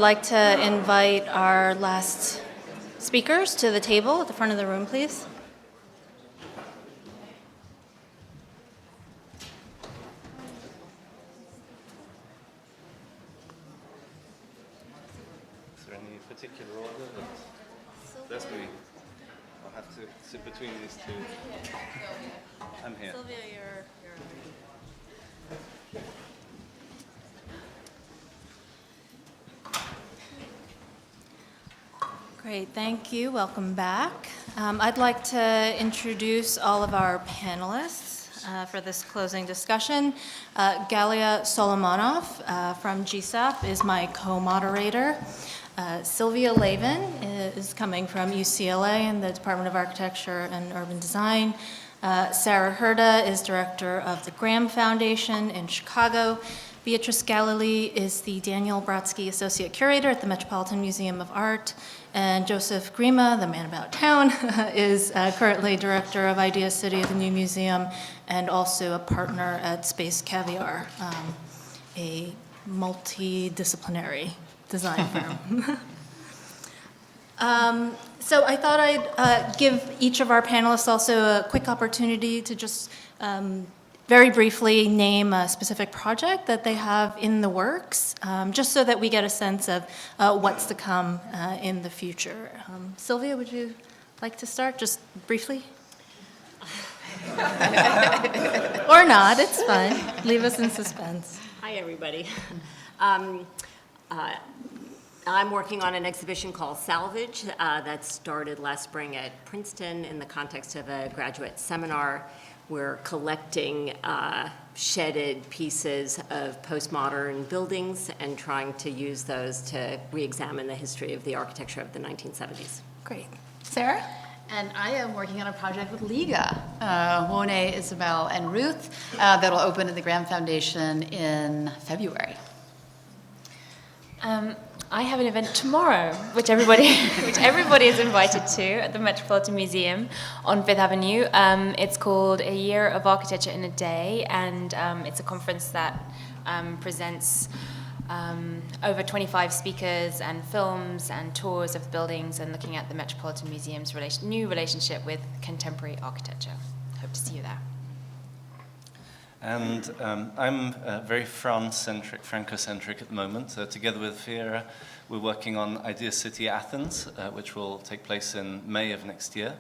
like to invite our last speakers to the table at the front of the room, please. Is there any particular order? That's me. I'll have to sit between these two. I'm here. Sylvia, you're Great, thank you. Welcome back. I'd like to introduce all of our panelists for this closing discussion. Galia Solomonov from GSAPP is my co-moderator. Stritzler-Levine is coming from UCLA in the Department of Architecture and Urban Design. Sarah Herda is director of the Graham Foundation in Chicago. Beatrice Galilee is the Daniel Brodsky Associate Curator at the Metropolitan Museum of Art. And Joseph Grima, the man about town, is currently director of Idea City at the New Museum and also a partner at Space Caviar, a multidisciplinary design firm. So I thought I'd give each of our panelists also a quick opportunity to just very briefly name a specific project that they have in the works, just so that we get a sense of what's to come in the future. Sylvia, would you like to start, just briefly? Or not, it's fine. Leave us in suspense. Hi, everybody. I'm working on an exhibition called Salvage that started last spring at Princeton in the context of a graduate seminar. We're collecting shedded pieces of postmodern buildings and trying to use those to re-examine the history of the architecture of the 1970s. Great. Sarah? And I am working on a project with Liga, Wone, Isabel, and Ruth, that'll open at the Graham Foundation in February. I have an event tomorrow, which everybody is invited to at the Metropolitan Museum on Fifth Avenue. It's called A Year of Architecture in a Day, and it's a conference that presents over 25 speakers and films and tours of buildings and looking at the Metropolitan Museum's new relationship with contemporary architecture. Hope to see you there. And I'm very France-centric, Franco-centric at the moment. Together with Fiera, we're working on Idea City Athens, which will take place in May of next year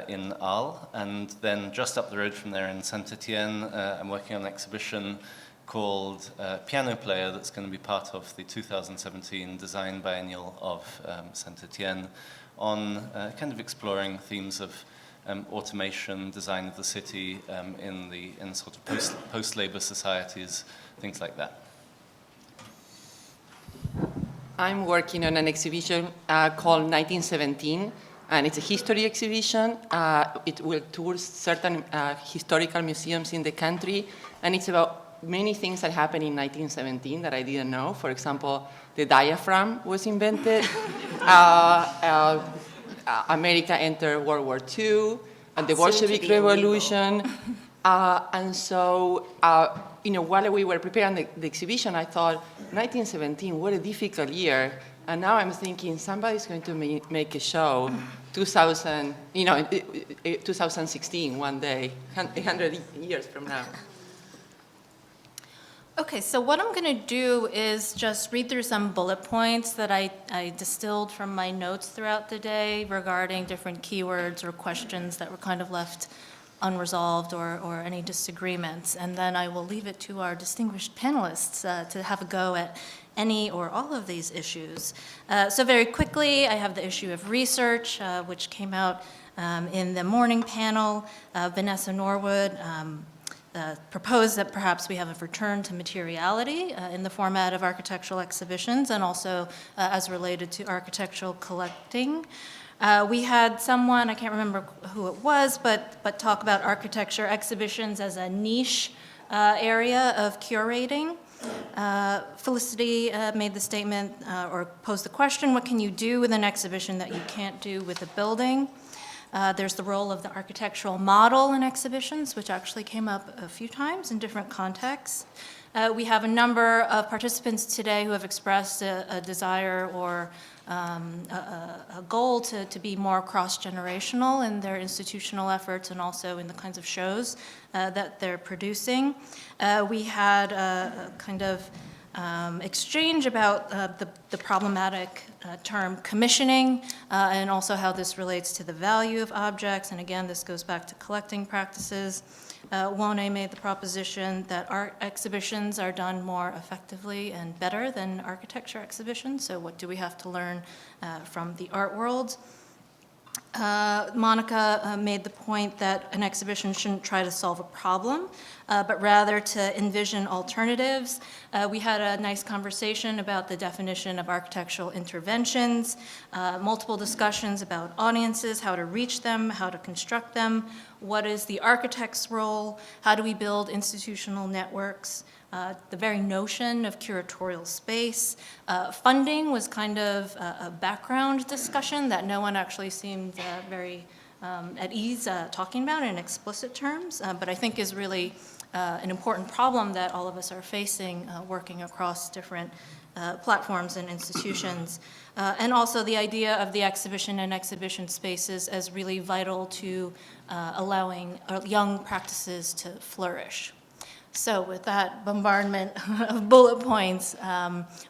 in Arles. And then just up the road from there in Saint-Étienne, I'm working on an exhibition called Piano Player that's going to be part of the 2017 design biennial of Saint-Étienne on kind of exploring themes of automation, design of the city in sort of post-labor societies, things like that. I'm working on an exhibition called 1917, and it's a history exhibition. It will tour certain historical museums in the country, and it's about many things that happened in 1917 that I didn't know. For example, the diaphragm was invented. America entered World War II, and the Bolshevik Revolution. And so, while we were preparing the exhibition, I thought, 1917, what a difficult year. And now I'm thinking, somebody's going to make a show 2016, one day, 100 years from now. Okay, so what I'm going to do is just read through some bullet points that I distilled from my notes throughout the day regarding different keywords or questions that were kind of left unresolved or any disagreements. And then I will leave it to our distinguished panelists to have a go at any or all of these issues. So very quickly, I have the issue of research, which came out in the morning panel. Vanessa Norwood proposed that perhaps we have a return to materiality in the format of architectural exhibitions and also as related to architectural collecting. We had someone, I can't remember who it was, but talk about architecture exhibitions as a niche area of curating. Felicity made the statement or posed the question, what can you do with an exhibition that you can't do with a building? There's the role of the architectural model in exhibitions, which actually came up a few times in different contexts. We have a number of participants today who have expressed a desire or a goal to be more cross-generational in their institutional efforts and also in the kinds of shows that they're producing. We had a kind of exchange about the problematic term commissioning and also how this relates to the value of objects. And again, this goes back to collecting practices. Wone made the proposition that art exhibitions are done more effectively and better than architecture exhibitions. So what do we have to learn from the art world? Monica made the point that an exhibition shouldn't try to solve a problem, but rather to envision alternatives. We had a nice conversation about the definition of architectural interventions, multiple discussions about audiences, how to reach them, how to construct them, what is the architect's role, how do we build institutional networks, the very notion of curatorial space. Funding was kind of a background discussion that no one actually seemed very at ease talking about in explicit terms, but I think is really an important problem that all of us are facing working across different platforms and institutions. And also the idea of the exhibition and exhibition spaces as really vital to allowing young practices to flourish. So with that bombardment of bullet points,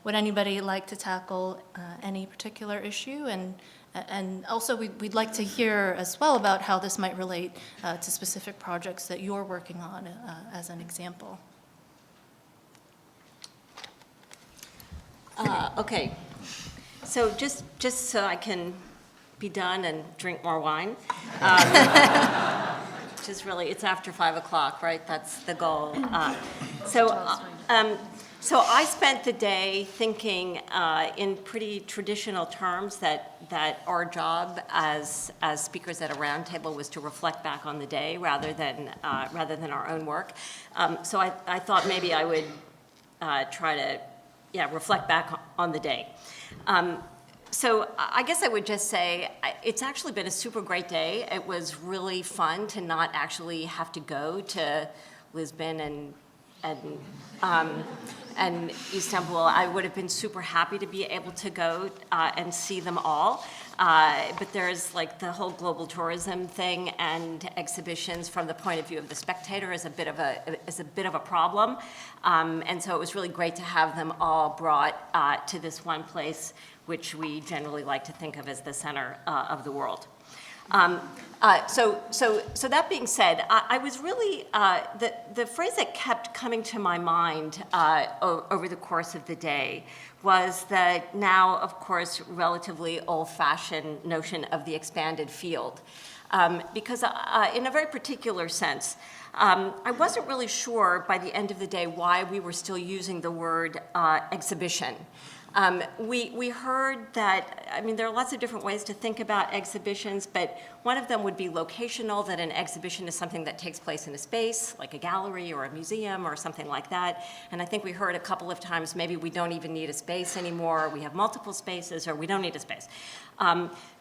would anybody like to tackle any particular issue? And also we'd like to hear as well about how this might relate to specific projects that you're working on as an example. Okay, so just so I can be done and drink more wine, which is really, it's after 5 o'clock, right? That's the goal. So I spent the day thinking in pretty traditional terms that our job as speakers at a roundtable was to reflect back on the day rather than our own work. So I thought maybe I would try to reflect back on the day. So I guess I would just say it's actually been a super great day. It was really fun to not actually have to go to Lisbon and Istanbul. I would have been super happy to be able to go and see them all. But there's like the whole global tourism thing, and exhibitions from the point of view of the spectator is a bit of a problem. And so it was really great to have them all brought to this one place, which we generally like to think of as the center of the world. So that being said, I was really, the phrase that kept coming to my mind over the course of the day was the now, of course, relatively old-fashioned notion of the expanded field. Because in a very particular sense, I wasn't really sure by the end of the day why we were still using the word exhibition. We heard that, I mean, there are lots of different ways to think about exhibitions, but one of them would be locational, that an exhibition is something that takes place in a space, like a gallery or a museum or something like that. And I think we heard a couple of times, maybe we don't even need a space anymore, we have multiple spaces, or we don't need a space.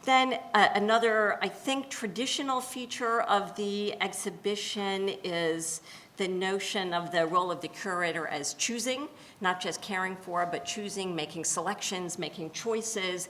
Then another, I think, traditional feature of the exhibition is the notion of the role of the curator as choosing, not just caring for, but choosing, making selections, making choices,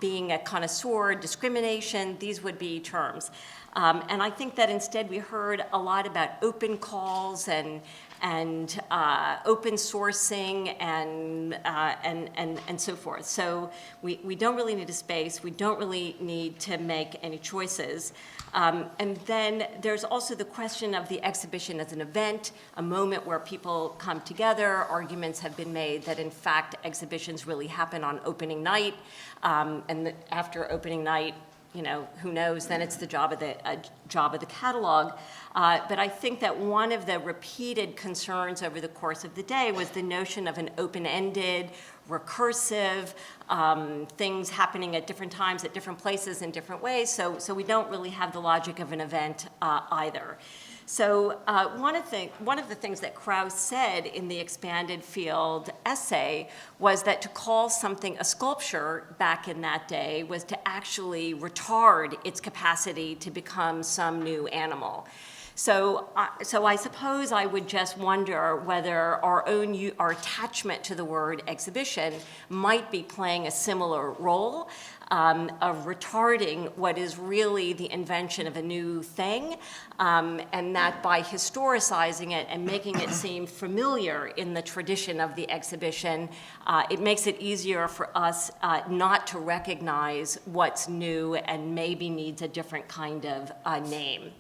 being a connoisseur, discrimination, these would be terms. And I think that instead we heard a lot about open calls and open sourcing and so forth. So we don't really need a space. We don't really need to make any choices. And then there's also the question of the exhibition as an event, a moment where people come together. Arguments have been made that, in fact, exhibitions really happen on opening night. And after opening night, you know, who knows, then it's the job of the catalog. But I think that one of the repeated concerns over the course of the day was the notion of an open-ended, recursive, things happening at different times, at different places, in different ways. So we don't really have the logic of an event either. So one of the things that Krauss said in the expanded field essay was that to call something a sculpture back in that day was to actually retard its capacity to become some new animal. So I suppose I would just wonder whether our attachment to the word exhibition might be playing a similar role of retarding what is really the invention of a new thing, and that by historicizing it and making it seem familiar in the tradition of the exhibition, it makes it easier for us not to recognize what's new and maybe needs a different kind of name.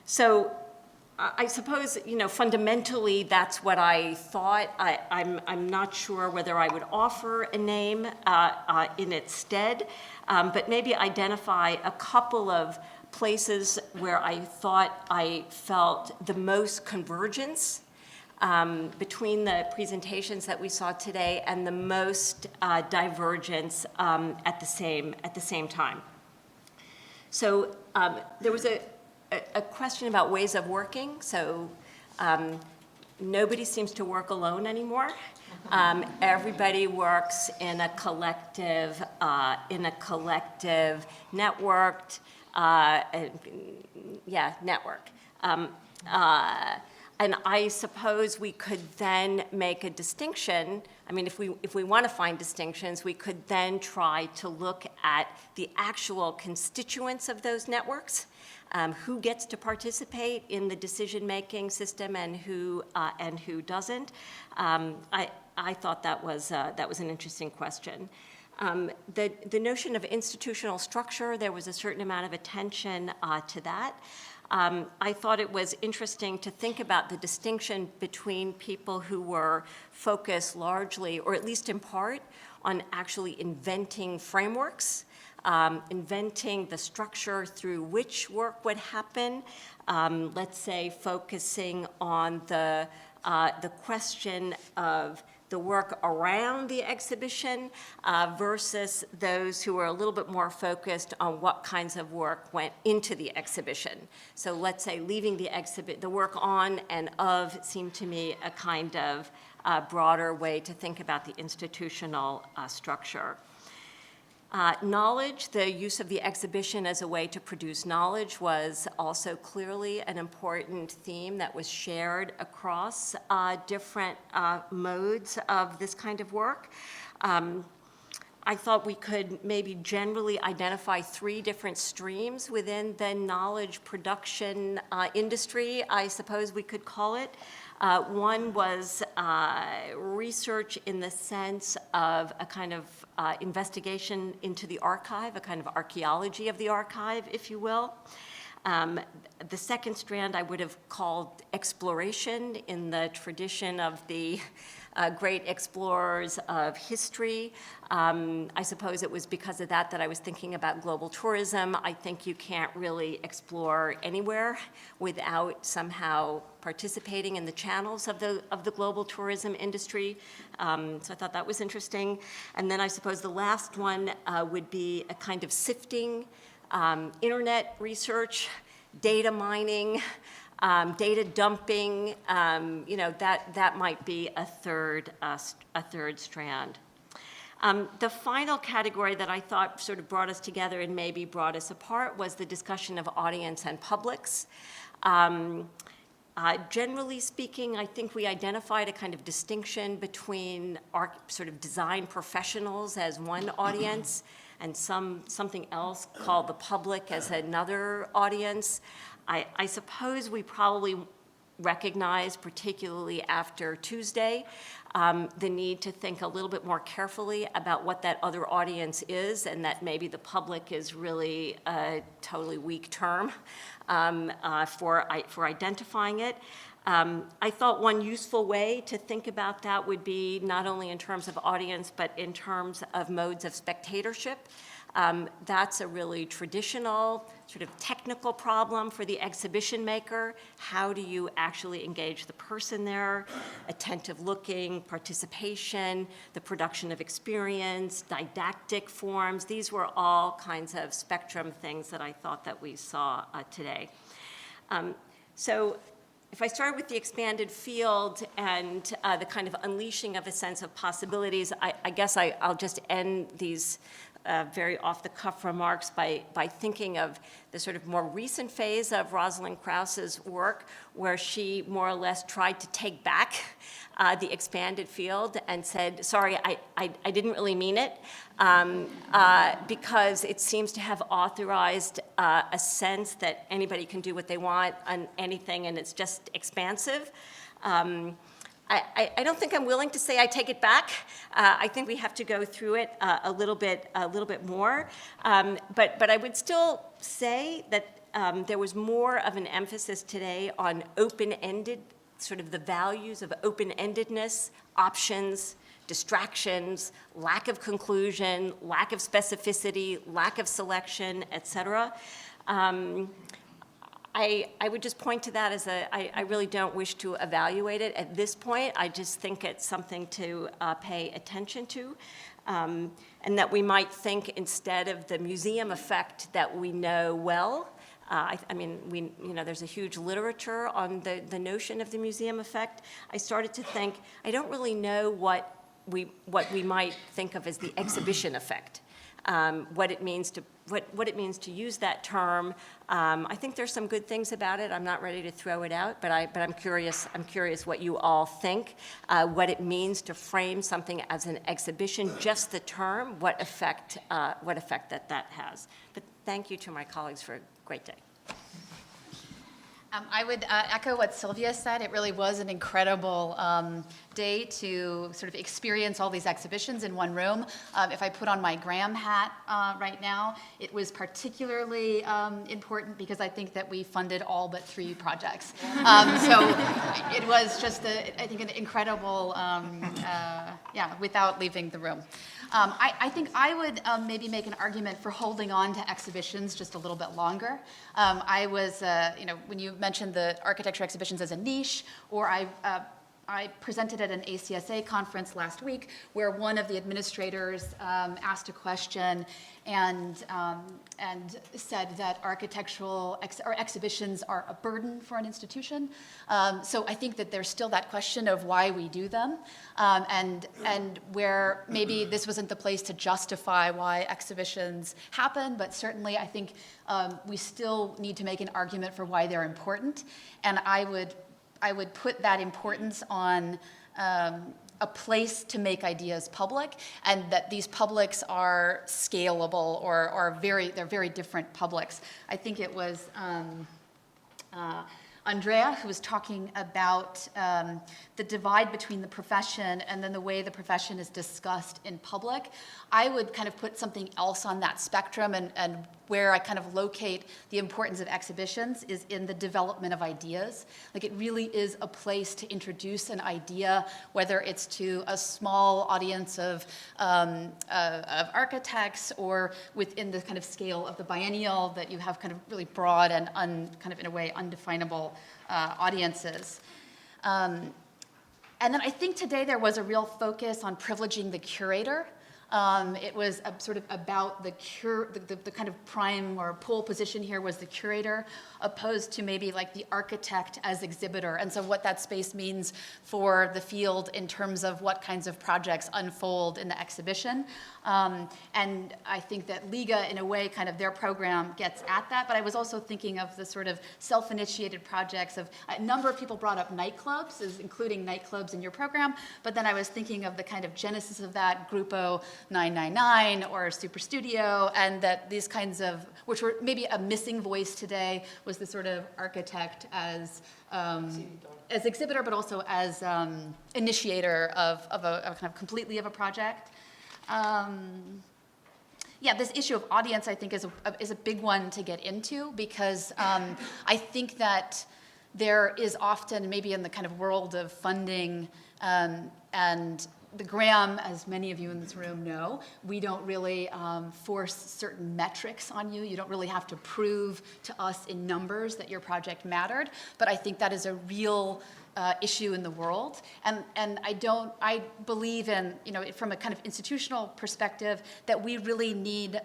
So I suppose, fundamentally that's what I thought. I'm not sure whether I would offer a name in its stead, but maybe identify a couple of places where I thought I felt the most convergence between the presentations that we saw today and the most divergence at the same time. So there was a question about ways of working. So nobody seems to work alone anymore. Everybody works in a collective, networked, network. And I suppose we could then make a distinction. I mean, if we want to find distinctions, we could then try to look at the actual constituents of those networks, who gets to participate in the decision-making system and who doesn't. I thought that was an interesting question. The notion of institutional structure, there was a certain amount of attention to that. I thought it was interesting to think about the distinction between people who were focused largely, or at least in part, on actually inventing frameworks, inventing the structure through which work would happen, let's say focusing on the question of the work around the exhibition versus those who are a little bit more focused on what kinds of work went into the exhibition. So let's say leaving the work on and of seemed to me a kind of broader way to think about the institutional structure. Knowledge, the use of the exhibition as a way to produce knowledge was also clearly an important theme that was shared across different modes of this kind of work. I thought we could maybe generally identify 3 different streams within the knowledge production industry, I suppose we could call it. One was research in the sense of a kind of investigation into the archive, a kind of archaeology of the archive, if you will. The second strand I would have called exploration in the tradition of the great explorers of history. I suppose it was because of that I was thinking about global tourism. I think you can't really explore anywhere without somehow participating in the channels of the global tourism industry. So I thought that was interesting. And then I suppose the last one would be a kind of sifting, internet research, data mining, data dumping, that might be a third strand. The final category that I thought sort of brought us together and maybe brought us apart was the discussion of audience and publics. Generally speaking, I think we identified a kind of distinction between our sort of design professionals as one audience and something else called the public as another audience. I suppose we probably recognize, particularly after Tuesday, the need to think a little bit more carefully about what that other audience is, and that maybe the public is really a totally weak term for identifying it. I thought one useful way to think about that would be not only in terms of audience, but in terms of modes of spectatorship. That's a really traditional, sort of technical problem for the exhibition maker. How do you actually engage the person there? Attentive looking, participation, the production of experience, didactic forms. These were all kinds of spectrum things that I thought that we saw today. So if I start with the expanded field and the kind of unleashing of a sense of possibilities, I guess I'll just end these very off-the-cuff remarks by thinking of the sort of more recent phase of Rosalind Krauss's work, where she more or less tried to take back the expanded field and said, sorry, I didn't really mean it, because it seems to have authorized a sense that anybody can do what they want on anything, and it's just expansive. I don't think I'm willing to say I take it back. I think we have to go through it a little bit more. But I would still say that there was more of an emphasis today on open-ended, sort of the values of open-endedness, options, distractions, lack of conclusion, lack of specificity, lack of selection, et cetera. I would just point to that as I really don't wish to evaluate it at this point. I just think it's something to pay attention to, and that we might think, instead of the museum effect that we know well. I mean, there's a huge literature on the notion of the museum effect. I started to think, I don't really know what we might think of as the exhibition effect. What it means to use that term. I think there's some good things about it. I'm not ready to throw it out, but I'm curious what you all think. What it means to frame something as an exhibition, just the term, what effect that has. But thank you to my colleagues for a great day. I would echo what Sylvia said. It really was an incredible day to sort of experience all these exhibitions in one room. If I put on my Graham hat right now, it was particularly important because I think that we funded all but 3 projects. So it was just, I think, an incredible, without leaving the room. I think I would maybe make an argument for holding on to exhibitions just a little bit longer. I was, when you mentioned the architecture exhibitions as a niche, or I presented at an ACSA conference last week where one of the administrators asked a question and said that architectural exhibitions are a burden for an institution. So I think that there's still that question of why we do them, and where maybe this wasn't the place to justify why exhibitions happen, but certainly I think we still need to make an argument for why they're important, and I would put that importance on a place to make ideas public, and that these publics are scalable or they're very different publics. I think it was Andrea who was talking about the divide between the profession and then the way the profession is discussed in public. I would kind of put something else on that spectrum, and where I kind of locate the importance of exhibitions is in the development of ideas. Like, it really is a place to introduce an idea, whether it's to a small audience of architects, or within the kind of scale of the biennial, that you have kind of really broad and kind of, in a way, undefinable audiences. And then I think today there was a real focus on privileging the curator. It was sort of about the kind of prime or pole position here was the curator, opposed to maybe like the architect as exhibitor. And so what that space means for the field in terms of what kinds of projects unfold in the exhibition. And I think that Liga, in a way, kind of their program gets at that. But I was also thinking of the sort of self-initiated projects of a number of people brought up nightclubs, including nightclubs in your program. But then I was thinking of the kind of genesis of that, Grupo 999 or Super Studio, and that these kinds of, which were maybe a missing voice today, was the sort of architect as exhibitor, but also as initiator of a kind of completely of a project. This issue of audience, I think, is a big one to get into, because I think that there is often, maybe in the kind of world of funding and the Graham, as many of you in this room know, we don't really force certain metrics on you. You don't really have to prove to us in numbers that your project mattered. But I think that is a real issue in the world. And I believe in, from a kind of institutional perspective, that we really need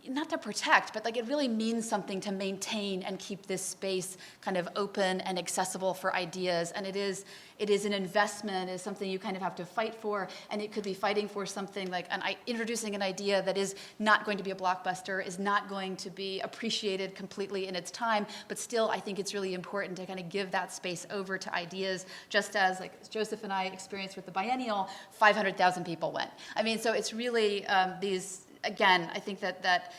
not to protect, but like it really means something to maintain and keep this space kind of open and accessible for ideas. And it is an investment, is something you kind of have to fight for, and it could be fighting for something like introducing an idea that is not going to be a blockbuster, is not going to be appreciated completely in its time, but still I think it's really important to kind of give that space over to ideas, just as like Joseph and I experienced with the biennial, 500,000 people went. I mean, so it's really these, again, I think that,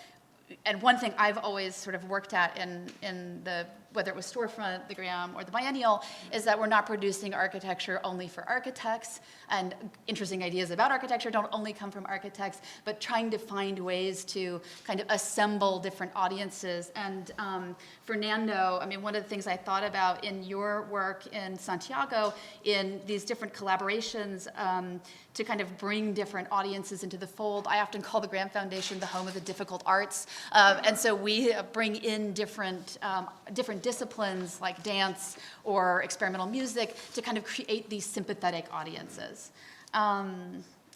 and one thing I've always sort of worked at in the, whether it was Storefront, the Graham, or the Biennial, is that we're not producing architecture only for architects, and interesting ideas about architecture don't only come from architects, but trying to find ways to kind of assemble different audiences. And Fernando, I mean, one of the things I thought about in your work in Santiago, in these different collaborations, to kind of bring different audiences into the fold. I often call the Graham Foundation the home of the difficult arts. And so we bring in different disciplines like dance or experimental music to kind of create these sympathetic audiences.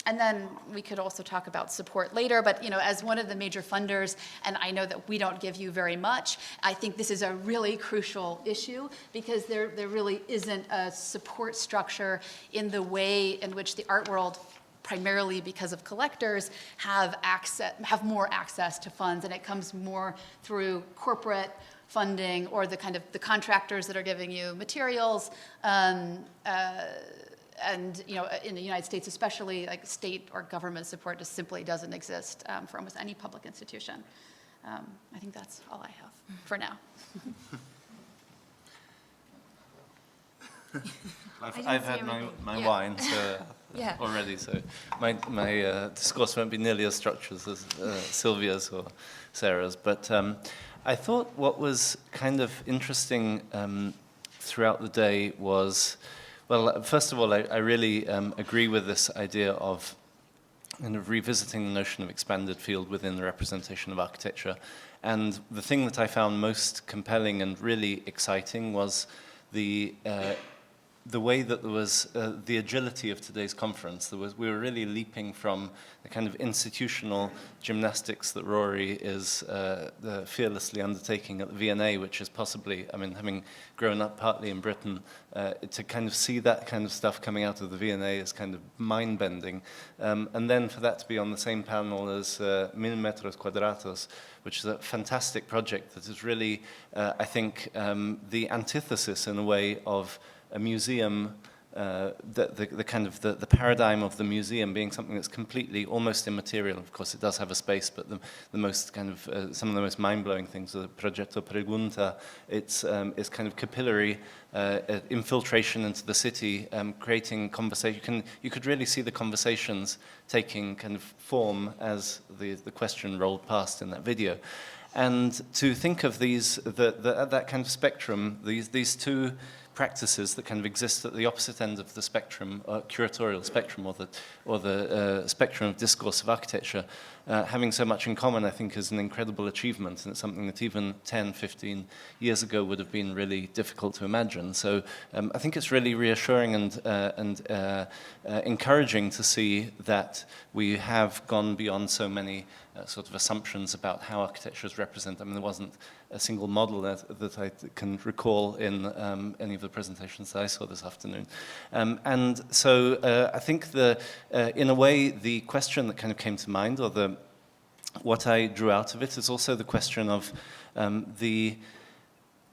And then we could also talk about support later, but as one of the major funders, and I know that we don't give you very much, I think this is a really crucial issue because there really isn't a support structure in the way in which the art world, primarily because of collectors, have more access to funds, and it comes more through corporate funding or the kind of the contractors that are giving you materials. And in the United States especially, like state or government support just simply doesn't exist for almost any public institution. I think that's all I have for now. I've had my wine already, so my discourse won't be nearly as structured as Sylvia's or Sarah's. But I thought what was kind of interesting throughout the day was, well, first of all, I really agree with this idea of kind of revisiting the notion of expanded field within the representation of architecture. And the thing that I found most compelling and really exciting was the way that there was the agility of today's conference. We were really leaping from the kind of institutional gymnastics that Rory is fearlessly undertaking at the V&A, which is possibly, I mean, having grown up partly in Britain, to kind of see that kind of stuff coming out of the V&A is kind of mind-bending. And then for that to be on the same panel as Mil Metros Cuadrados, which is a fantastic project that is really, I think, the antithesis in a way of a museum, the kind of the paradigm of the museum being something that's completely almost immaterial. Of course, it does have a space, but the most kind of some of the most mind-blowing things, the Progetto Pregunta, it's kind of capillary infiltration into the city, creating conversation. You could really see the conversations taking kind of form as the question rolled past in that video. And to think of these, that kind of spectrum, these two practices that kind of exist at the opposite end of the spectrum, curatorial spectrum, or the spectrum of discourse of architecture, having so much in common, I think, is an incredible achievement, and it's something that even 10, 15 years ago would have been really difficult to imagine. So I think it's really reassuring and encouraging to see that we have gone beyond so many sort of assumptions about how architecture is represented. I mean, there wasn't a single model that I can recall in any of the presentations that I saw this afternoon. And so I think in a way, the question that kind of came to mind, or what I drew out of it, is also the question of the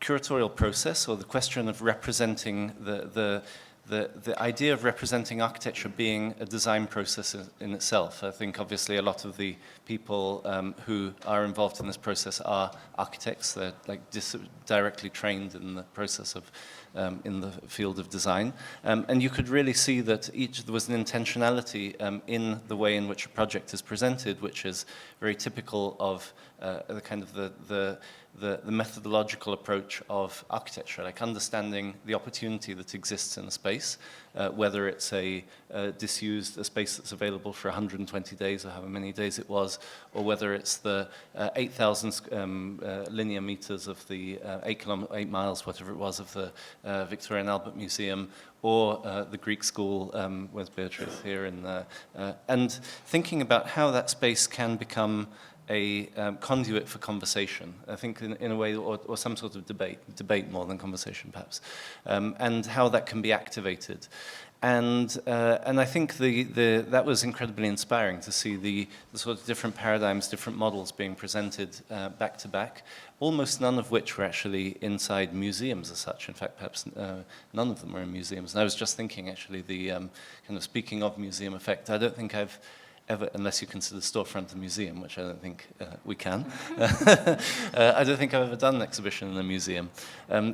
curatorial process, or the question of representing the idea of representing architecture being a design process in itself. I think obviously a lot of the people who are involved in this process are architects. They're like directly trained in the process of in the field of design. And you could really see that there was an intentionality in the way in which a project is presented, which is very typical of the kind of the methodological approach of architecture, like understanding the opportunity that exists in a space, whether it's a space that's available for 120 days or however many days it was, or whether it's the 8,000 linear meters of the 8 miles, whatever it was, of the Victoria and Albert Museum, or the Greek school, where's Beatrice here, and thinking about how that space can become a conduit for conversation, I think in a way, or some sort of debate more than conversation perhaps, and how that can be activated. And I think that was incredibly inspiring to see the sort of different paradigms, different models being presented back to back, almost none of which were actually inside museums as such. In fact, perhaps none of them were in museums. And I was just thinking, actually, the kind of speaking of museum effect, I don't think I've ever, unless you consider storefront a museum, which I don't think we can. I don't think I've ever done an exhibition in a museum.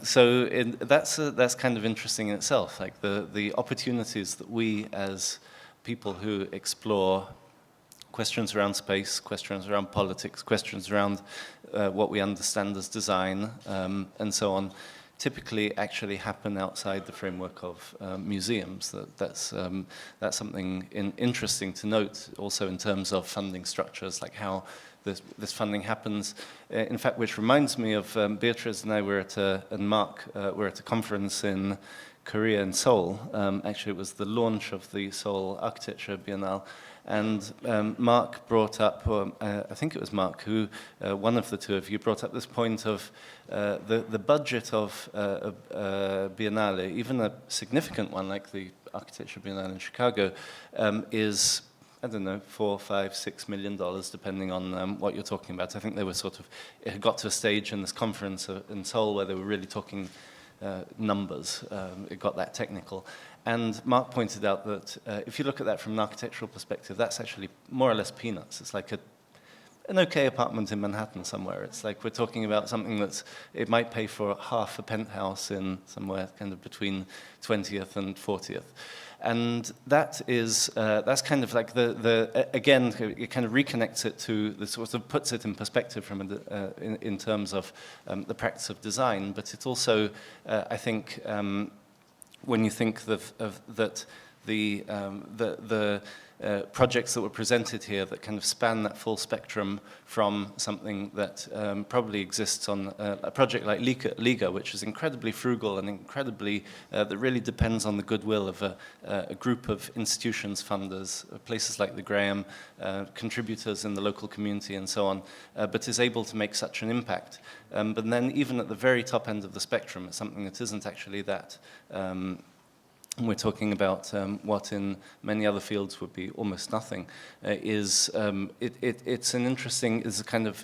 So that's kind of interesting in itself, like the opportunities that we as people who explore questions around space, questions around politics, questions around what we understand as design, and so on, typically actually happen outside the framework of museums. That's something interesting to note also in terms of funding structures, like how this funding happens. In fact, which reminds me of Beatrice and I and Mark were at a conference in Korea, in Seoul. Actually, it was the launch of the Seoul Architecture Biennale. And Mark brought up, or I think it was Mark, who, one of the two of you, brought up this point of the budget of Biennale, even a significant one like the Architecture Biennale in Chicago, is, I don't know, $4, $5, $6 million, depending on what you're talking about. I think they were it had got to a stage in this conference in Seoul where they were really talking numbers. It got that technical. And Mark pointed out that if you look at that from an architectural perspective, that's actually more or less peanuts. It's like an okay apartment in Manhattan somewhere. It's like we're talking about something it might pay for half a penthouse in somewhere kind of between 20th and 40th. And that's kind of like again, it kind of reconnects it to, sort of puts it in perspective from in terms of the practice of design, but it also, I think, when you think that the projects that were presented here that kind of span that full spectrum from something that probably exists on a project like Liga, which is incredibly frugal and incredibly, that really depends on the goodwill of a group of institutions, funders, places like the Graham, contributors in the local community and so on, but is able to make such an impact. But then even at the very top end of the spectrum, it's something that isn't actually that. We're talking about what in many other fields would be almost nothing. It's an interesting, it's a kind of,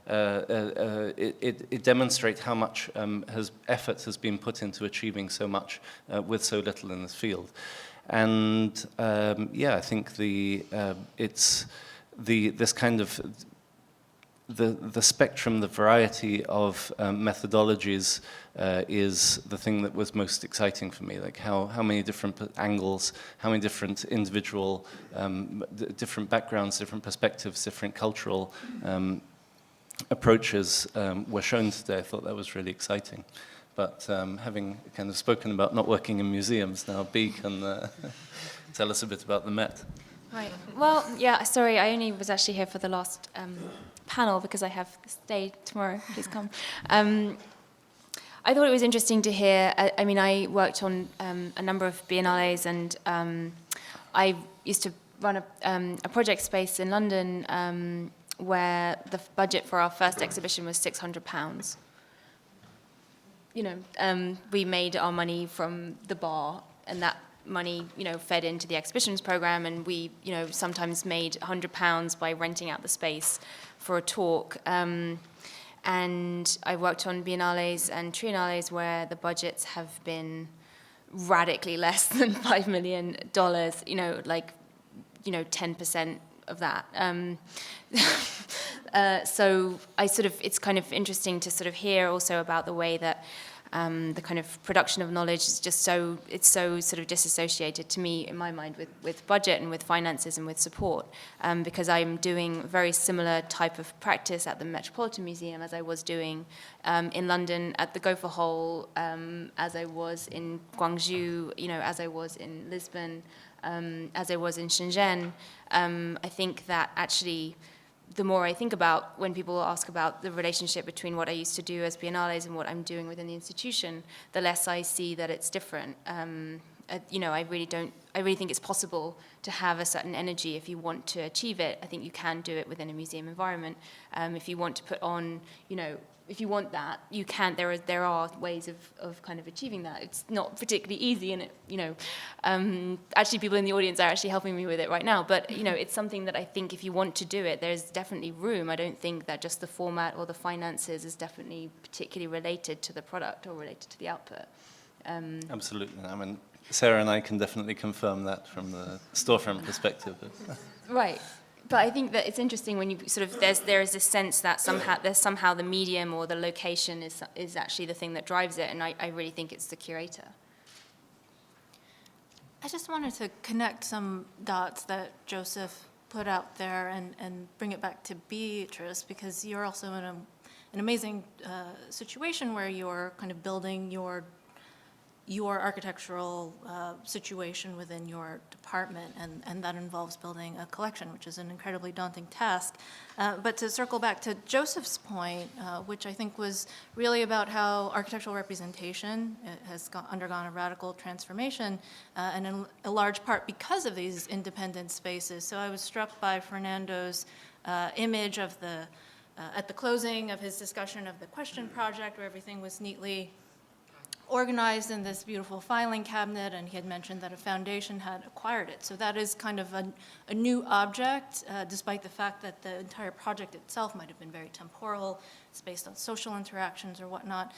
it demonstrates how much effort has been put into achieving so much with so little in this field. And yeah, I think it's this kind of, the spectrum, the variety of methodologies is the thing that was most exciting for me. Like how many different angles, how many different individual, different backgrounds, different perspectives, different cultural approaches were shown today. I thought that was really exciting. But having kind of spoken about not working in museums, now B can tell us a bit about the Met. Right. Well, yeah, sorry, I only was actually here for the last panel because I have this day tomorrow. Please come. I thought it was interesting to hear. I mean, I worked on a number of biennales, and I used to run a project space in London where the budget for our first exhibition was £600. You know, we made our money from the bar, and that money, you know, fed into the exhibitions program, and we, you know, sometimes made £100 by renting out the space for a talk. And I worked on biennales and triennales where the budgets have been radically less than $5 million, you know, like, you know, 10% of that. So I sort of, it's kind of interesting to sort of hear also about the way that the kind of production of knowledge is just so, it's so sort of disassociated to me, in my mind, with budget and with finances and with support, because I'm doing very similar type of practice at the Metropolitan Museum as I was doing in London at the Gopher Hole, as I was in Guangzhou, you know, as I was in Lisbon, as I was in Shenzhen. I think that actually, the more I think about when people ask about the relationship between what I used to do as biennales and what I'm doing within the institution, the less I see that it's different. I really think it's possible to have a certain energy if you want to achieve it. I think you can do it within a museum environment. If you want to put on, if you want that, you can. There are ways of kind of achieving that. It's not particularly easy, and actually people in the audience are actually helping me with it right now. But it's something that I think if you want to do it, there's definitely room. I don't think that just the format or the finances is definitely particularly related to the product or related to the output. Absolutely. I mean, Sarah and I can definitely confirm that from the storefront perspective. Right. But I think that it's interesting when you sort of, there is this sense that somehow the medium or the location is actually the thing that drives it, and I really think it's the curator. I just wanted to connect some dots that Joseph put out there and bring it back to Beatrice, because you're also in an amazing situation where you're kind of building your architectural situation within your department, and that involves building a collection, which is an incredibly daunting task. But to circle back to Joseph's point, which I think was really about how architectural representation has undergone a radical transformation, and in a large part because of these independent spaces. So I was struck by Fernando's image of at the closing of his discussion of the question project, where everything was neatly organized in this beautiful filing cabinet, and he had mentioned that a foundation had acquired it. So that is kind of a new object, despite the fact that the entire project itself might have been very temporal. It's based on social interactions or whatnot.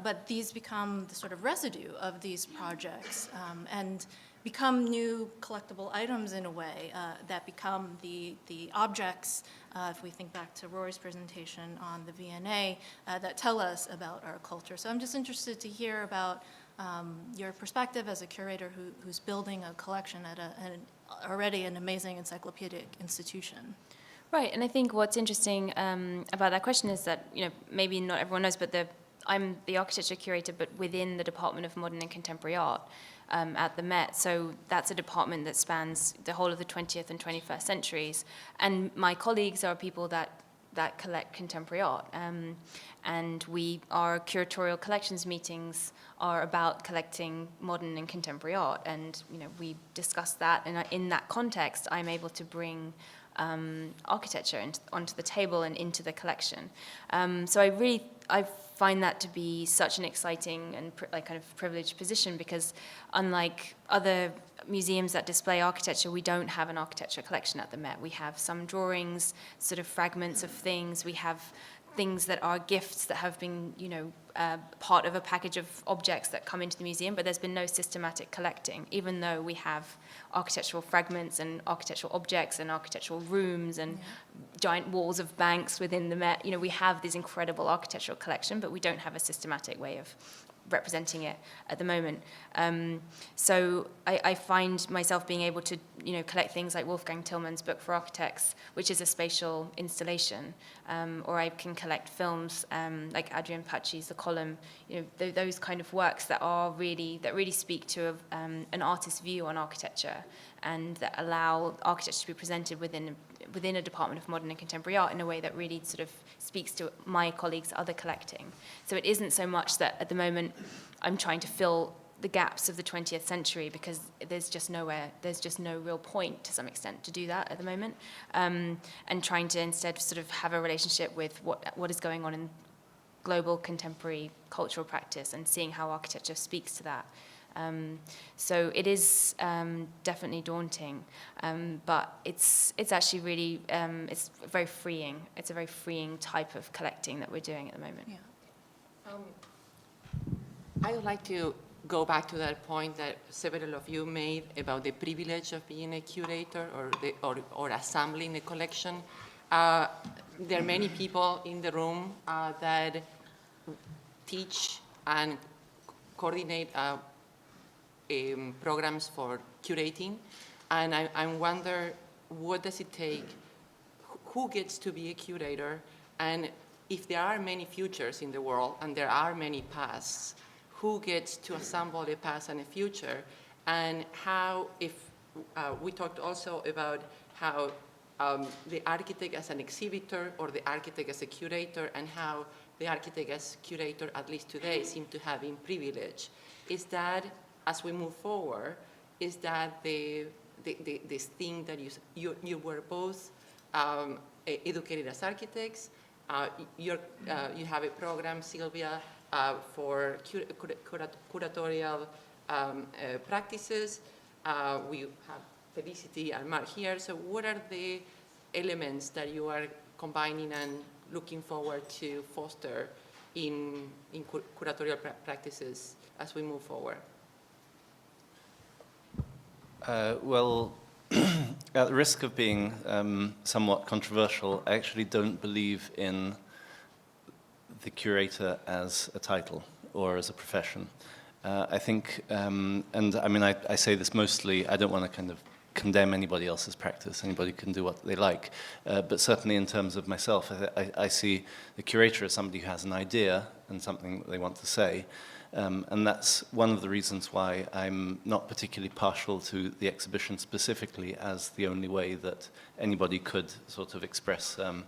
But these become the sort of residue of these projects, and become new collectible items in a way that become the objects, if we think back to Rory's presentation on the V&A, that tell us about our culture. So I'm just interested to hear about your perspective as a curator who's building a collection at already an amazing encyclopedic institution. Right, and I think what's interesting about that question is that, maybe not everyone knows, but I'm the architecture curator, but within the Department of Modern and Contemporary Art at the Met. So that's a department that spans the whole of the 20th and 21st centuries. And my colleagues are people that collect contemporary art. And our curatorial collections meetings are about collecting modern and contemporary art. And, we discuss that. And in that context, I'm able to bring architecture onto the table and into the collection. So I find that to be such an exciting and kind of privileged position, because unlike other museums that display architecture, we don't have an architecture collection at the Met. We have some drawings, sort of fragments of things. We have things that are gifts that have been, part of a package of objects that come into the museum, but there's been no systematic collecting, even though we have architectural fragments and architectural objects and architectural rooms and giant walls of banks within the Met. We have this incredible architectural collection, but we don't have a systematic way of representing it at the moment. So I find myself being able to, collect things like Wolfgang Tillmann's Book for Architects, which is a spatial installation, or I can collect films like Adrian Paci's The Column, those kind of works that really speak to an artist's view on architecture, and that allow architecture to be presented within a Department of Modern and Contemporary Art in a way that really sort of speaks to my colleagues' other collecting. So it isn't so much that at the moment I'm trying to fill the gaps of the 20th century, because there's just no real point to some extent to do that at the moment, and trying to instead sort of have a relationship with what is going on in global contemporary cultural practice and seeing how architecture speaks to that. So it is definitely daunting, but it's actually really it's very freeing. It's a very freeing type of collecting that we're doing at the moment. Yeah. I would like to go back to that point that several of you made about the privilege of being a curator or assembling a collection. There are many people in the room that teach and coordinate programs for curating, and I wonder, what does it take? Who gets to be a curator? And if there are many futures in the world and there are many pasts, who gets to assemble a past and a future? And how, if we talked also about how the architect as an exhibitor or the architect as a curator, and how the architect as curator, at least today, seem to have in privilege. Is that as we move forward is that this thing that you were both educated as architects. You have a program, Sylvia, for curatorial practices. We have Felicity and Mark here. So what are the elements that you are combining and looking forward to foster in curatorial practices as we move forward? Well, at the risk of being somewhat controversial, I actually don't believe in the curator as a title or as a profession. I think, and I mean, I say this mostly, I don't want to kind of condemn anybody else's practice. Anybody can do what they like. But certainly in terms of myself, I see the curator as somebody who has an idea and something that they want to say. And that's one of the reasons why I'm not particularly partial to the exhibition specifically as the only way that anybody could sort of express their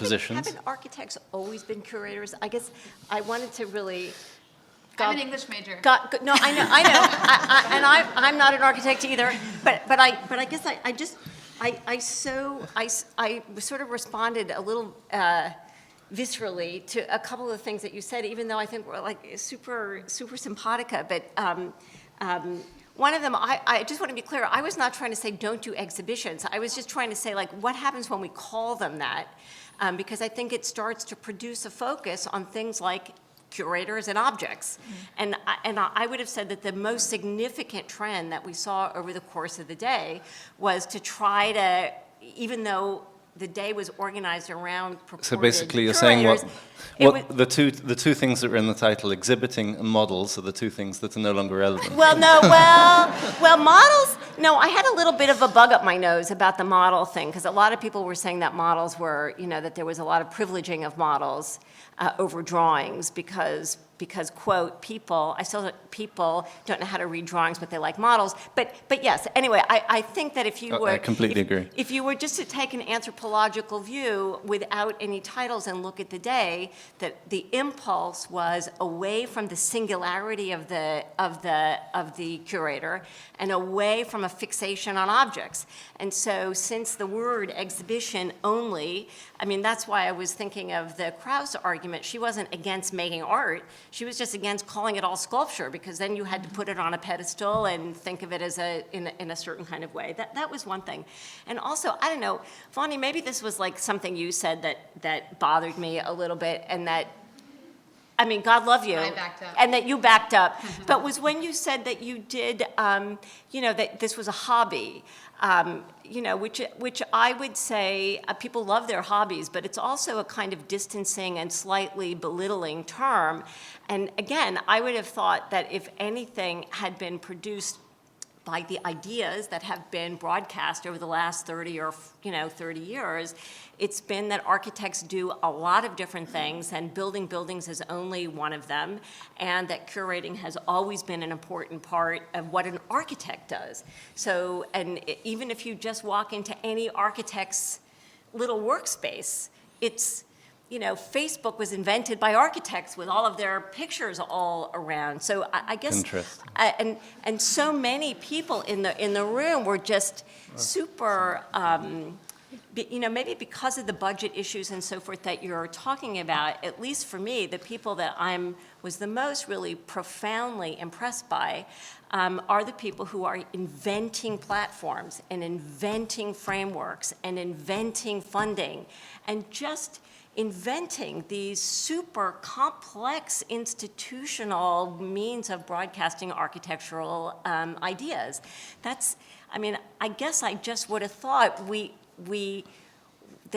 positions. Haven't architects always been curators? I guess I wanted to really... I'm an English major. No, I know, and I'm not an architect either. But I guess I sort of responded a little viscerally to a couple of the things that you said, even though I think were like super simpatica. But one of them, I just want to be clear. I was not trying to say don't do exhibitions. I was just trying to say like what happens when we call them that, because I think it starts to produce a focus on things like curators and objects. Mm-hmm. And I would have said that the most significant trend that we saw over the course of the day was to try to, even though the day was organized around purported So basically you're curators, saying the two things that were in the title, exhibiting and models, are the two things that are no longer relevant. Well, models, no, I had a little bit of a bug up my nose about the model thing, because a lot of people were saying that models were, that there was a lot of privileging of models over drawings because, quote, people don't know how to read drawings, but they like models. But yes, anyway, I think that if you were... I completely agree. If you were just to take an anthropological view without any titles and look at the day, that the impulse was away from the singularity of the curator and away from a fixation on objects. And so since the word exhibition only, I mean, that's why I was thinking of the Krauss argument. She wasn't against making art. She was just against calling it all sculpture, because then you had to put it on a pedestal and think of it as in a certain kind of way. That was one thing. And also, I don't know, Vonnie, maybe this was like something you said that bothered me a little bit, and that, I mean, God love you. I backed up. And that you backed up. But was when you said that you did, that this was a hobby, which I would say people love their hobbies, but it's also a kind of distancing and slightly belittling term. And again, I would have thought that if anything had been produced by the ideas that have been broadcast over the last 30 years, it's been that architects do a lot of different things, and building buildings is only one of them, and that curating has always been an important part of what an architect does. So, and even if you just walk into any architect's little workspace, it's, Facebook was invented by architects with all of their pictures all around. So I guess, Interesting. And so many people in the room were just super, maybe because of the budget issues and so forth that you're talking about. At least for me, the people that was the most really profoundly impressed by are the people who are inventing platforms and inventing frameworks and inventing funding and just inventing these super complex institutional means of broadcasting architectural ideas. I guess I just would have thought they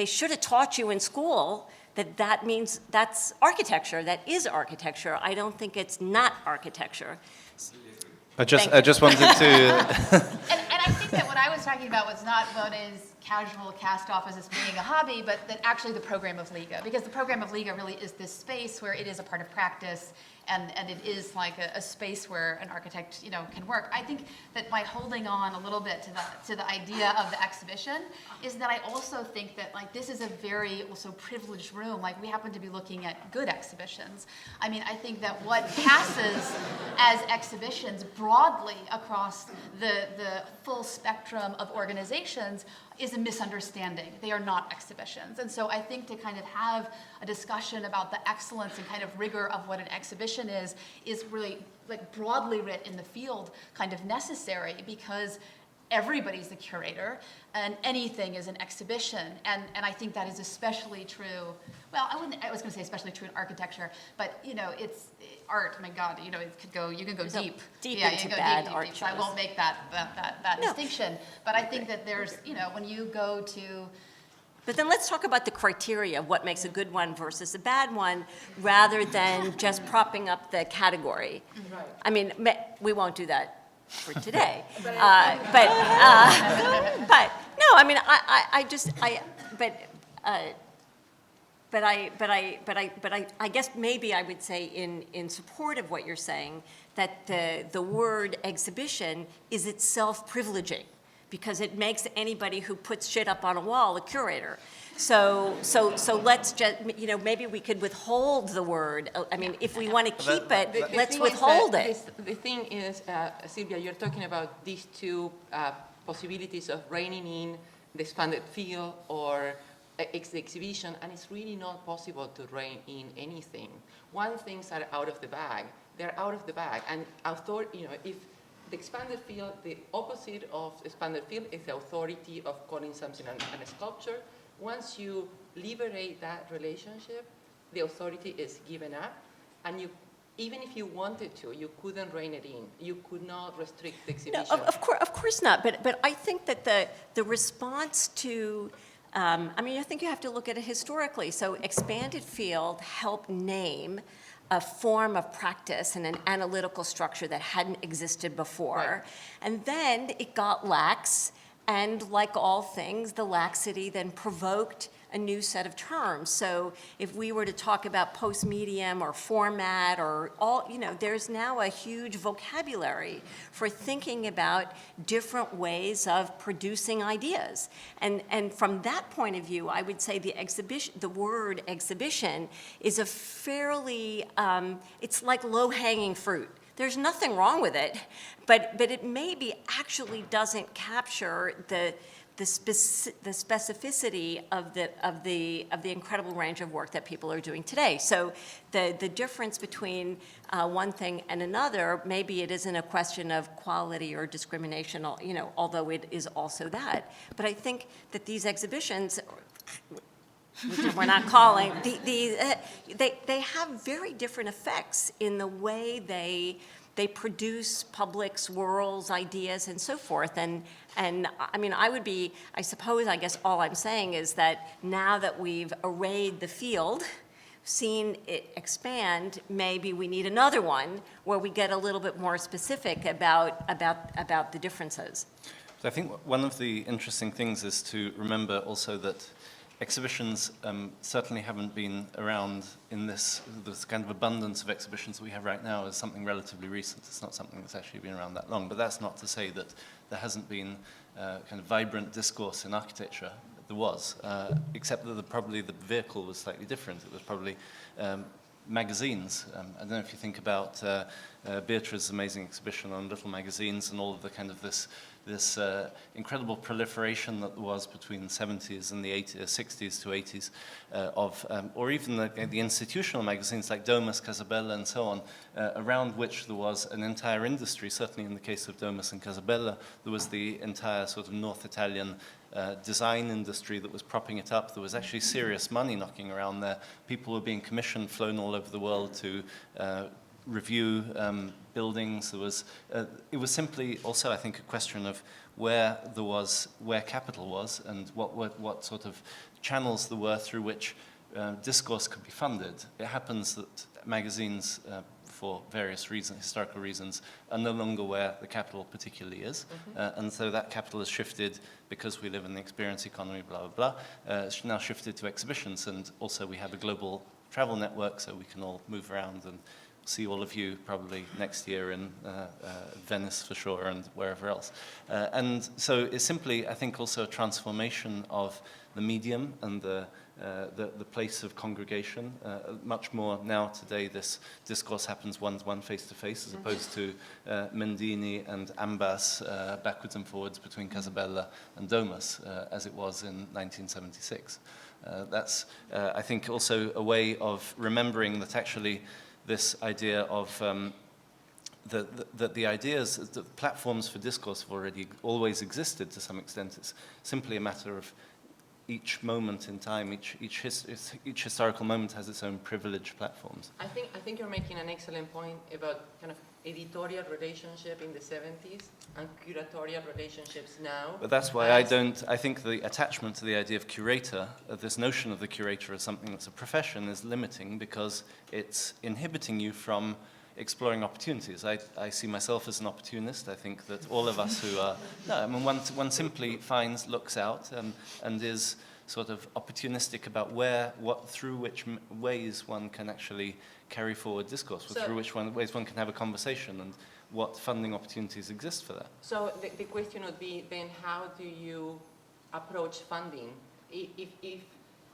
should have taught you in school that means that's architecture, that is architecture. I don't think it's not architecture. I just wanted to... And I think that what I was talking about was not what is casual cast off as this being a hobby, but that actually the program of Liga, because the program of Liga really is this space where it is a part of practice, and it is like a space where an architect, you know, can work. I think that by holding on a little bit to the idea of the exhibition is that I also think that like this is a very also privileged room. Like we happen to be looking at good exhibitions. I mean, I think that what passes as exhibitions broadly across the full spectrum of organizations is a misunderstanding. They are not exhibitions. And so I think to kind of have a discussion about the excellence and kind of rigor of what an exhibition is really like broadly writ in the field kind of necessary, because everybody's the curator and anything is an exhibition. And I think that is especially true. Well, I was going to say especially true in architecture, but you know, it's art. My God, you know, you can go deep. Deep yeah, into you can go bad deep, art deep. So I shows. won't make that distinction. But I think that there's, you know, when you go to But then let's talk about the criteria of what makes a good one versus a bad one, rather than just propping up the category. Right. I mean, we won't do that for today. But no, I mean, I guess maybe I would say in support of what you're saying, that the word exhibition is itself privileging, because it makes anybody who puts shit up on a wall a curator. So let's just, you know, maybe we could withhold the word. I mean, if we want to keep it, let's withhold it. The thing is, Sylvia, you're talking about these two possibilities of reining in the expanded field or the exhibition, and it's really not possible to rein in anything. When things are out of the bag, they're out of the bag, and you know, if the expanded field, the opposite of expanded field is the authority of calling something a sculpture. Once you liberate that relationship, the authority is given up, and you, even if you wanted to, you couldn't rein it in. You could not restrict the exhibition. No, of course not. But I think that the response to, I mean, I think you have to look at it historically. So expanded field helped name a form of practice and an analytical structure that hadn't existed before. Right. And then it got lax, and like all things, the laxity then provoked a new set of terms. So if we were to talk about post-medium or format or all, you know, there's now a huge vocabulary for thinking about different ways of producing ideas. And from that point of view, I would say the word exhibition is a fairly, it's like low-hanging fruit. There's nothing wrong with it, but it maybe actually doesn't capture the specificity of the incredible range of work that people are doing today. So the difference between one thing and another, maybe it isn't a question of quality or discrimination, you know, although it is also that. But I think that these exhibitions, which we're not calling, they have very different effects in the way they produce publics, worlds, ideas, and so forth. And I mean, I guess all I'm saying is that now that we've arrayed the field, seen it expand, maybe we need another one where we get a little bit more specific about the differences. So I think one of the interesting things is to remember also that exhibitions certainly haven't been around in this kind of abundance of exhibitions that we have right now is something relatively recent. It's not something that's actually been around that long, but that's not to say that there hasn't been kind of vibrant discourse in architecture. There was, except that probably the vehicle was slightly different. It was probably magazines. I don't know if you think about Beatrice's amazing exhibition on little magazines and all of the kind of this incredible proliferation that there was between the 70s and the 60s to 80s or even the institutional magazines like Domus, Casabella, and so on, around which there was an entire industry. Certainly in the case of Domus and Casabella, there was the entire sort of North Italian design industry that was propping it up. There was actually serious money knocking around there. People were being commissioned, flown all over the world to review buildings. It was simply also, I think, a question of where capital was and what sort of channels there were through which discourse could be funded. It happens that magazines for various reasons, historical reasons, are no longer where the capital particularly is. And so that capital has shifted because we live in the experience economy, blah, blah, blah. It's now shifted to exhibitions, and also we have a global travel network, so we can all move around and see all of you probably next year in Venice for sure, and wherever else. And so it's simply, I think, also a transformation of the medium and the place of congregation. Much more now today, this discourse happens one-to-one, face-to-face, as opposed to Mendini and Ambas backwards and forwards between Casabella and Domus, as it was in 1976. That's, I think, also a way of remembering that actually this idea of that the ideas, the platforms for discourse have already always existed to some extent. It's simply a matter of each moment in time, each historical moment has its own privileged platforms. I think you're making an excellent point about kind of editorial relationship in the 70s and curatorial relationships now. But that's why I think the attachment to the idea of curator, this notion of the curator as something that's a profession, is limiting because it's inhibiting you from exploring opportunities. I see myself as an opportunist. I think that all of us who are, no, I mean, one simply finds, looks out, and is sort of opportunistic about through which ways one can actually carry forward discourse, through which ways one can have a conversation, and what funding opportunities exist for that. So the question would be then, how do you approach funding?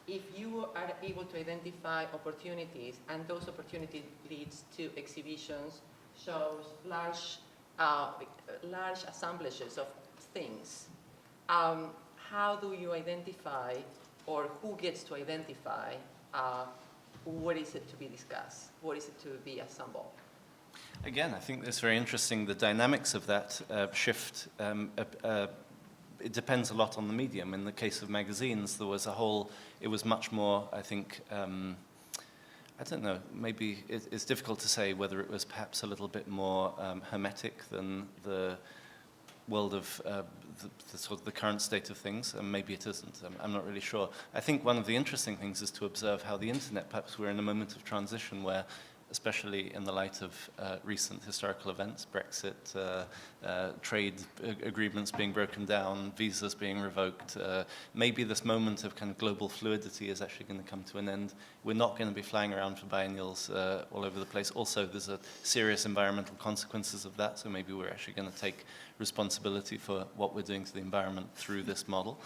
If you are able to identify opportunities, and those opportunities leads to exhibitions, shows, large assemblages of things, how do you identify, or who gets to identify, what is it to be discussed? What is it to be assembled? Again, I think it's very interesting, the dynamics of that shift. It depends a lot on the medium. In the case of magazines, there was it was much more, I think, I don't know, maybe it's difficult to say whether it was perhaps a little bit more hermetic than the world of the sort of the current state of things, and maybe it isn't. I'm not really sure. I think one of the interesting things is to observe how the internet, perhaps we're in a moment of transition where, especially in the light of recent historical events, Brexit, trade agreements being broken down, visas being revoked, maybe this moment of kind of global fluidity is actually going to come to an end. We're not going to be flying around for biennials all over the place. Also, there's a serious environmental consequences of that, so maybe we're actually going to take responsibility for what we're doing to the environment through this model.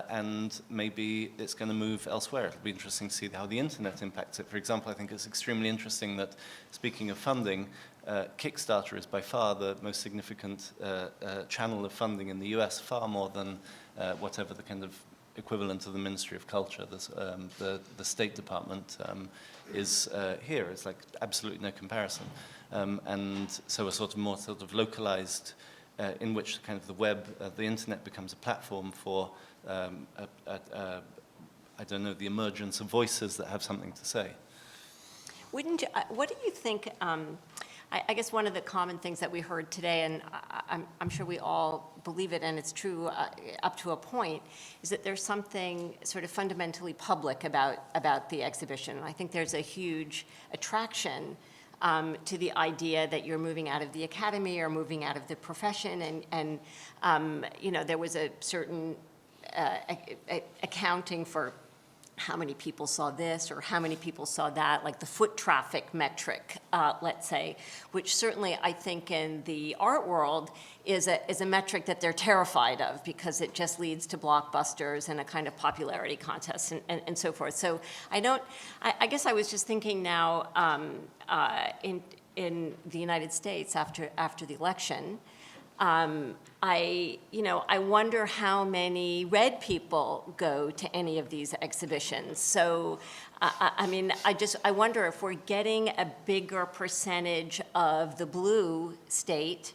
And maybe it's going to move elsewhere. It'll be interesting to see how the internet impacts it. For example, I think it's extremely interesting that, speaking of funding, Kickstarter is by far the most significant channel of funding in the US, far more than whatever the kind of equivalent of the Ministry of Culture, the State Department is here. It's like absolutely no comparison. And so a sort of localized, in which kind of the web, the internet becomes a platform for, I don't know, the emergence of voices that have something to say. Wouldn't you, what do you think, I guess one of the common things that we heard today, and I'm sure we all believe it, and it's true up to a point, is that there's something sort of fundamentally public about the exhibition. I think there's a huge attraction to the idea that you're moving out of the academy or moving out of the profession, and you know, there was a certain accounting for how many people saw this or how many people saw that, like the foot traffic metric, let's say, which certainly I think in the art world is a metric that they're terrified of because it just leads to blockbusters and a kind of popularity contest and so forth. So I guess I was just thinking now in the United States after the election, I wonder how many red people go to any of these exhibitions. So, I mean, I wonder if we're getting a bigger percentage of the blue state.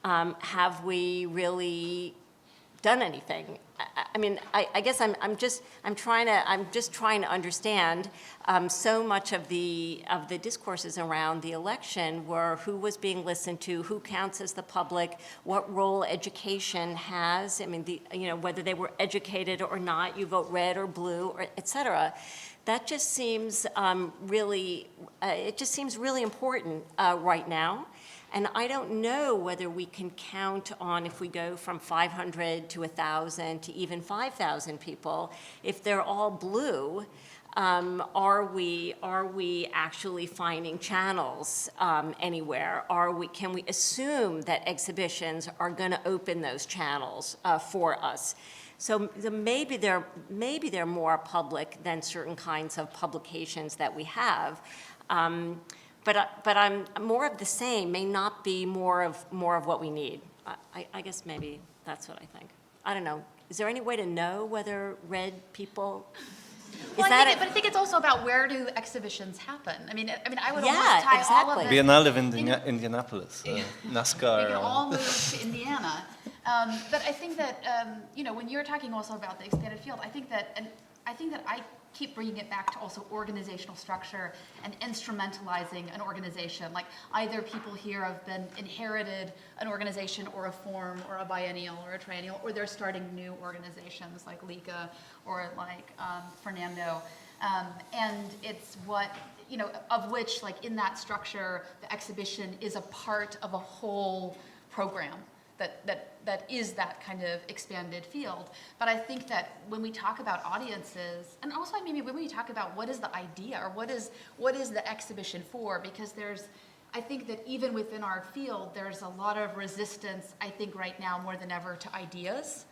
Have we really done anything? I mean, I guess I'm just trying to understand. So much of the discourses around the election were who was being listened to, who counts as the public, what role education has. I mean, whether they were educated or not, you vote red or blue, or et cetera. That just seems it just seems really important right now. And I don't know whether we can count on, if we go from 500 to 1,000 to even 5,000 people, if they're all blue, are we actually finding channels anywhere? Can we assume that exhibitions are going to open those channels for us? So maybe they're more public than certain kinds of publications that we have. But I'm more of the same may not be more of what we need. I guess maybe that's what I think. I don't know. Is there any way to know whether red people? Well, I think it's also about where do exhibitions happen. I mean, I would almost tie all of it. Biennale of Indianapolis, NASCAR. We can all move to Indiana. But I think that when you're talking also about the expanded field, I think that I keep bringing it back to also organizational structure and instrumentalizing an organization. Like either people here have been inherited an organization or a form or a biennial or a triennial, or they're starting new organizations like Lika or like Fernando. And it's what, of which like in that structure, the exhibition is a part of a whole program that is that kind of expanded field. But I think that when we talk about audiences, and also maybe when we talk about what is the idea or what is the exhibition for, because I think that even within our field, there's a lot of resistance, I think right now more than ever, to ideas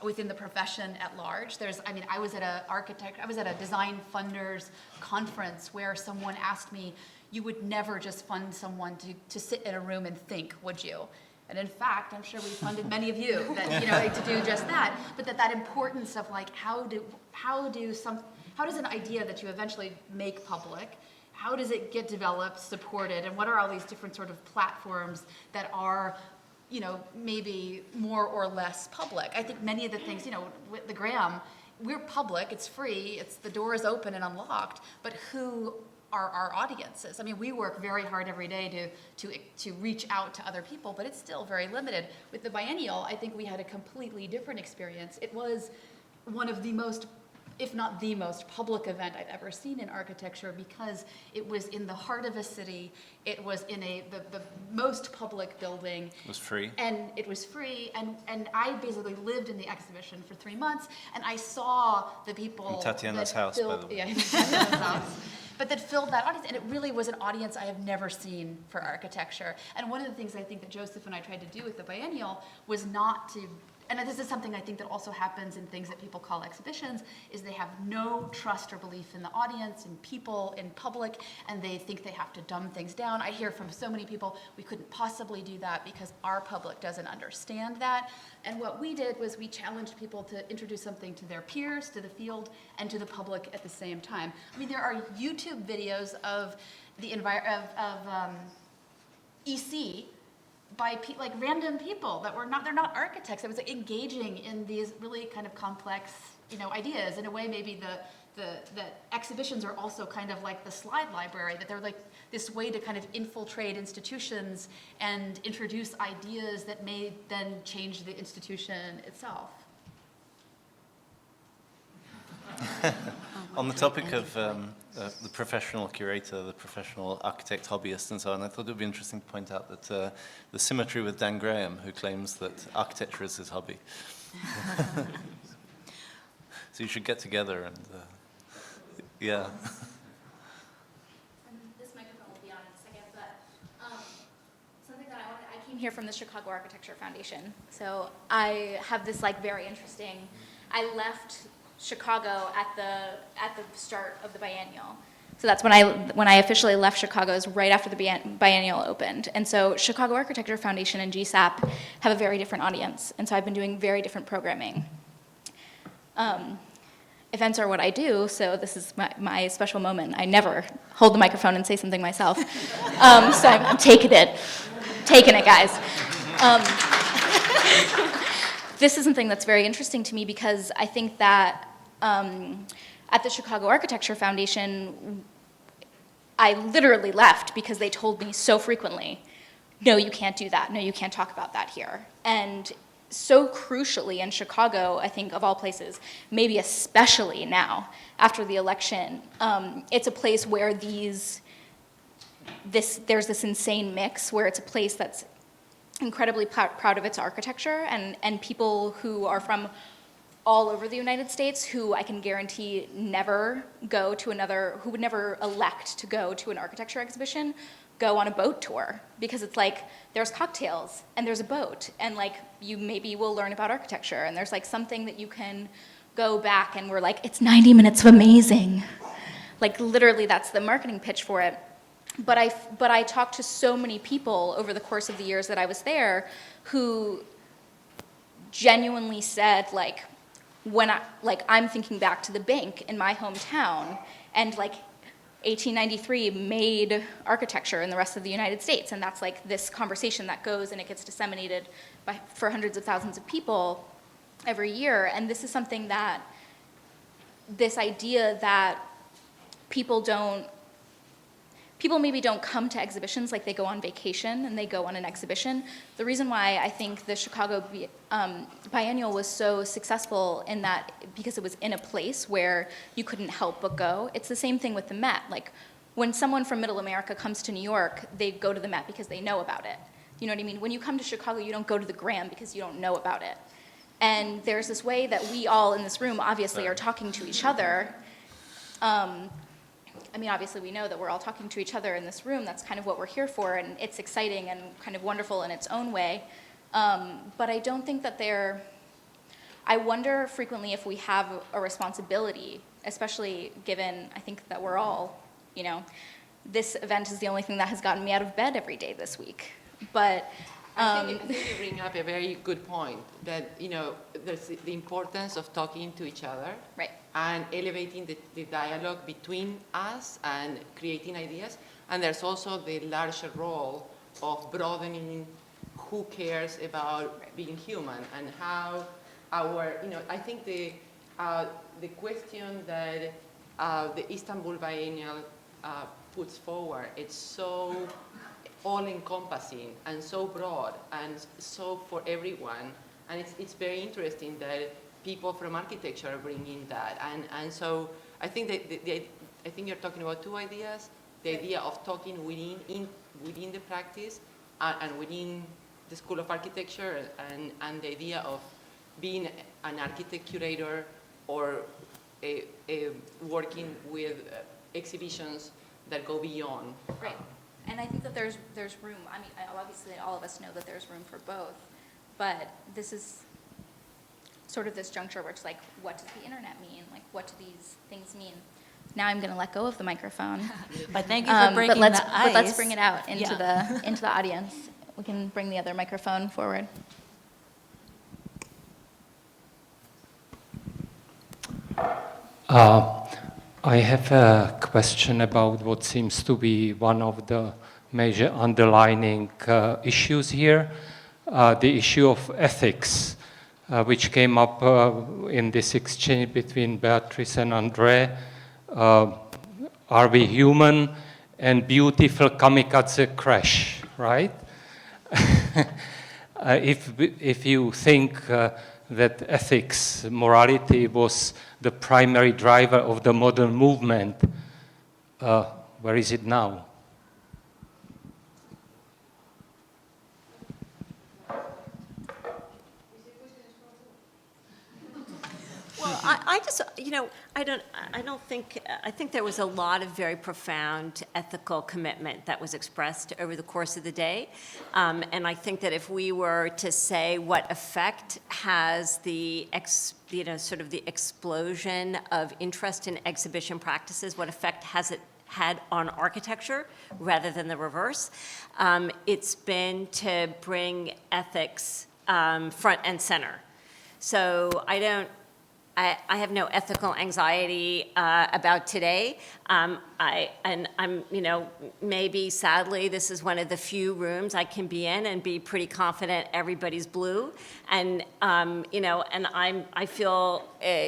within the profession at large. I was at a design funders conference where someone asked me, you would never just fund someone to sit in a room and think, would you? And in fact, I'm sure we funded many of you that, to do just that. But that importance of like, how does an idea that you eventually make public, how does it get developed, supported, and what are all these different sort of platforms that are, maybe more or less public? I think many of the things, with the Graham, we're public, it's free, the door is open and unlocked, but who are our audiences? I mean, we work very hard every day to reach out to other people, but it's still very limited. With the biennial, I think we had a completely different experience. It was one of the most, if not the most public event I've ever seen in architecture, because it was in the heart of a city. It was in the most public building. It was free. And it was free, and I basically lived in the exhibition for 3 months, and I saw the people. In Tatiana's house, by the way. Yeah, in Tatiana's house. But that filled that audience, and it really was an audience I have never seen for architecture. And one of the things I think that Joseph and I tried to do with the biennial was not to, and this is something I think that also happens in things that people call exhibitions, is they have no trust or belief in the audience, in people, in public, and they think they have to dumb things down. I hear from so many people, we couldn't possibly do that because our public doesn't understand that. And what we did was we challenged people to introduce something to their peers, to the field, and to the public at the same time. I mean, there are YouTube videos of the EC by like random people that they're not architects. It was like engaging in these really kind of complex, ideas. In a way, maybe the exhibitions are also kind of like the slide library, that they're like this way to kind of infiltrate institutions and introduce ideas that may then change the institution itself. On the topic of the professional curator, the professional architect, hobbyist, and so on, I thought it would be interesting to point out that the symmetry with Dan Graham, who claims that architecture is his hobby. So you should get together and, yeah. This microphone will be on in a second, but something that I came here from the Chicago Architecture Foundation. So I have this very interesting, I left Chicago at the start of the biennial. So that's when I officially left Chicago, is right after the biennial opened. And so Chicago Architecture Foundation and GSAPP have a very different audience. And so I've been doing very different programming. Events are what I do, so this is my special moment. I never hold the microphone and say something myself. So I'm taking it. Taking it, guys. This is something that's very interesting to me because I think that at the Chicago Architecture Foundation, I literally left because they told me so frequently, no, you can't do that. No, you can't talk about that here. And so crucially in Chicago, I think, of all places, maybe especially now, after the election, it's a place where there's this insane mix, where it's a place that's incredibly proud of its architecture, and people who are from all over the United States, who I can guarantee never go to who would never elect to go to an architecture exhibition, go on a boat tour, because it's like, there's cocktails, and there's a boat, and like, you maybe will learn about architecture, and there's like something that you can go back, and we're like, it's 90 minutes of amazing. Like, literally, that's the marketing pitch for it. But I talked to so many people over the course of the years that I was there who genuinely said, like, I'm thinking back to the bank in my hometown, and like 1893 made architecture in the rest of the United States, and that's like this conversation that goes and it gets disseminated for hundreds of thousands of people every year. And this is something that, this idea that people maybe don't come to exhibitions like they go on vacation and they go on an exhibition. The reason why I think the Chicago Biennial was so successful in that, because it was in a place where you couldn't help but go. It's the same thing with the Met. Like, when someone from Middle America comes to New York, they go to the Met because they know about it. You know what I mean? When you come to Chicago, you don't go to the Graham because you don't know about it. And there's this way that we all in this room obviously are talking to each other. I mean, obviously we know that we're all talking to each other in this room. That's kind of what we're here for, and it's exciting and kind of wonderful in its own way. But I don't think that I wonder frequently if we have a responsibility, especially given, I think that we're all, you know, this event is the only thing that has gotten me out of bed every day this week. But I think you bring up a very good point, that, you know, there's the importance of talking to each other. Right. And elevating the dialogue between us and creating ideas. And there's also the larger role of broadening who cares about being human, and how I think the question that the Istanbul Biennial puts forward, it's so all-encompassing and so broad and so for everyone. And it's very interesting that people from architecture are bringing that. And so I think I think you're talking about two ideas: the idea of talking within the practice and within the School of Architecture, and the idea of being an architect curator or working with exhibitions that go beyond. Right. And I think that there's room. I mean, obviously all of us know that there's room for both, but this is sort of this juncture where it's like, what does the internet mean? Like, what do these things mean? Now I'm going to let go of the microphone. But thank you for breaking the ice. But let's bring it out into the audience. We can bring the other microphone forward. I have a question about what seems to be one of the major underlining issues here, the issue of ethics, which came up in this exchange between Beatrice and André. Are we human? And beautiful kamikaze crash, right? If you think that ethics, morality was the primary driver of the modern movement, where is it now? Well, I just, you know, I think there was a lot of very profound ethical commitment that was expressed over the course of the day. And I think that if we were to say what effect has the sort of the explosion of interest in exhibition practices, what effect has it had on architecture rather than the reverse, it's been to bring ethics front and center. So I don't I have no ethical anxiety about today. I'm, you know, maybe sadly this is one of the few rooms I can be in and be pretty confident everybody's blue. And, you know, and I feel,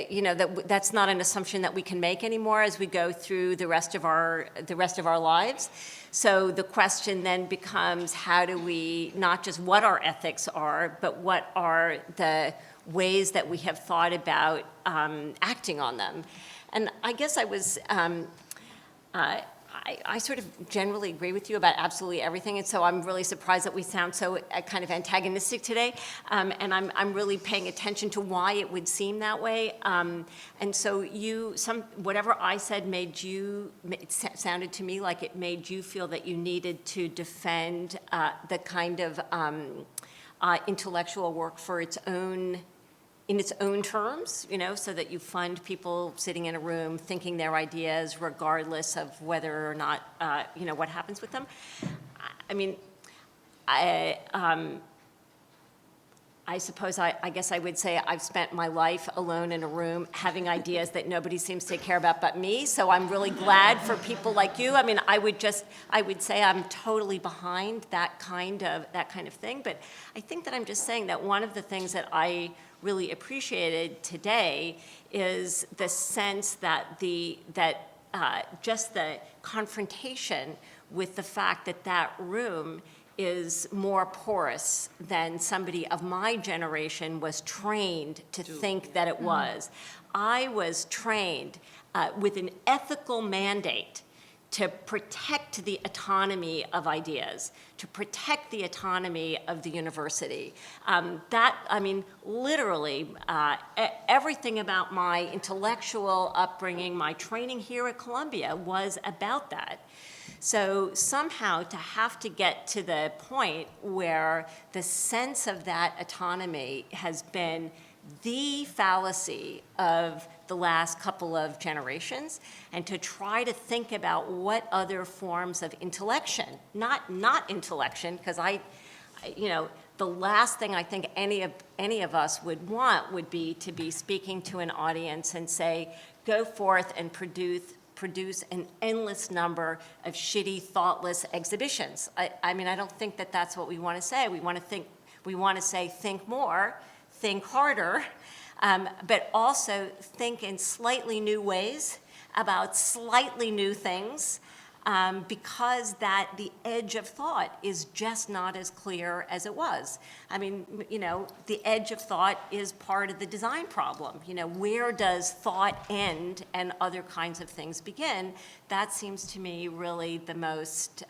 you know, that's not an assumption that we can make anymore as we go through the rest of our lives. So the question then becomes, how do we, not just what our ethics are, but what are the ways that we have thought about acting on them. And I guess I was, I sort of generally agree with you about absolutely everything, and so I'm really surprised that we sound so kind of antagonistic today, and I'm really paying attention to why it would seem that way. And so whatever I said it sounded to me like it made you feel that you needed to defend the kind of intellectual work for in its own terms, you know, so that you fund people sitting in a room thinking their ideas regardless of whether or not, you know, what happens with them. I mean, I suppose I guess I would say I've spent my life alone in a room having ideas that nobody seems to care about but me, so I'm really glad for people like you. I mean, I would say I'm totally behind that kind of thing, but I think that I'm just saying that one of the things that I really appreciated today is the sense that just the confrontation with the fact that room is more porous than somebody of my generation was trained to think that it was. I was trained with an ethical mandate to protect the autonomy of ideas, to protect the autonomy of the university. I mean, literally, everything about my intellectual upbringing, my training here at Columbia was about that. So somehow to have to get to the point where the sense of that autonomy has been the fallacy of the last couple of generations, and to try to think about what other forms of intellection, not intellection, because you know, the last thing I think any of us would want would be to be speaking to an audience and say, go forth and produce an endless number of shitty, thoughtless exhibitions. I mean, I don't think that that's what we want to say. We want to say, think more, think harder, but also think in slightly new ways about slightly new things, because the edge of thought is just not as clear as it was. I mean, you know, the edge of thought is part of the design problem. You know, where does thought end and other kinds of things begin? That seems to me really the most,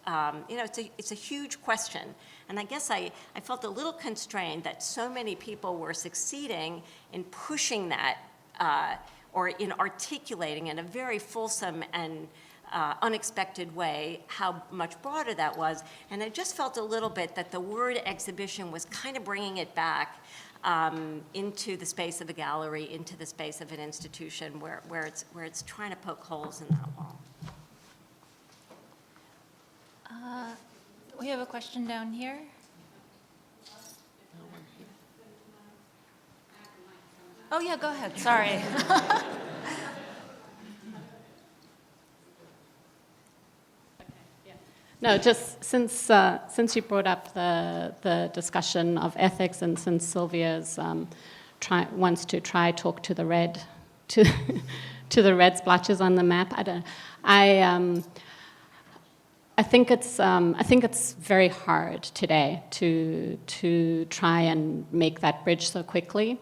you know, it's a huge question. And I guess I felt a little constrained that so many people were succeeding in pushing that, or in articulating in a very fulsome and unexpected way how much broader that was. And I just felt a little bit that the word exhibition was kind of bringing it back into the space of a gallery, into the space of an institution where it's trying to poke holes in that wall. We have a question down here. Oh yeah, go ahead, sorry. No, just since you brought up the discussion of ethics, and since Sylvia's wants to talk to the red to the red splotches on the map, I think it's very hard today to try and make that bridge so quickly.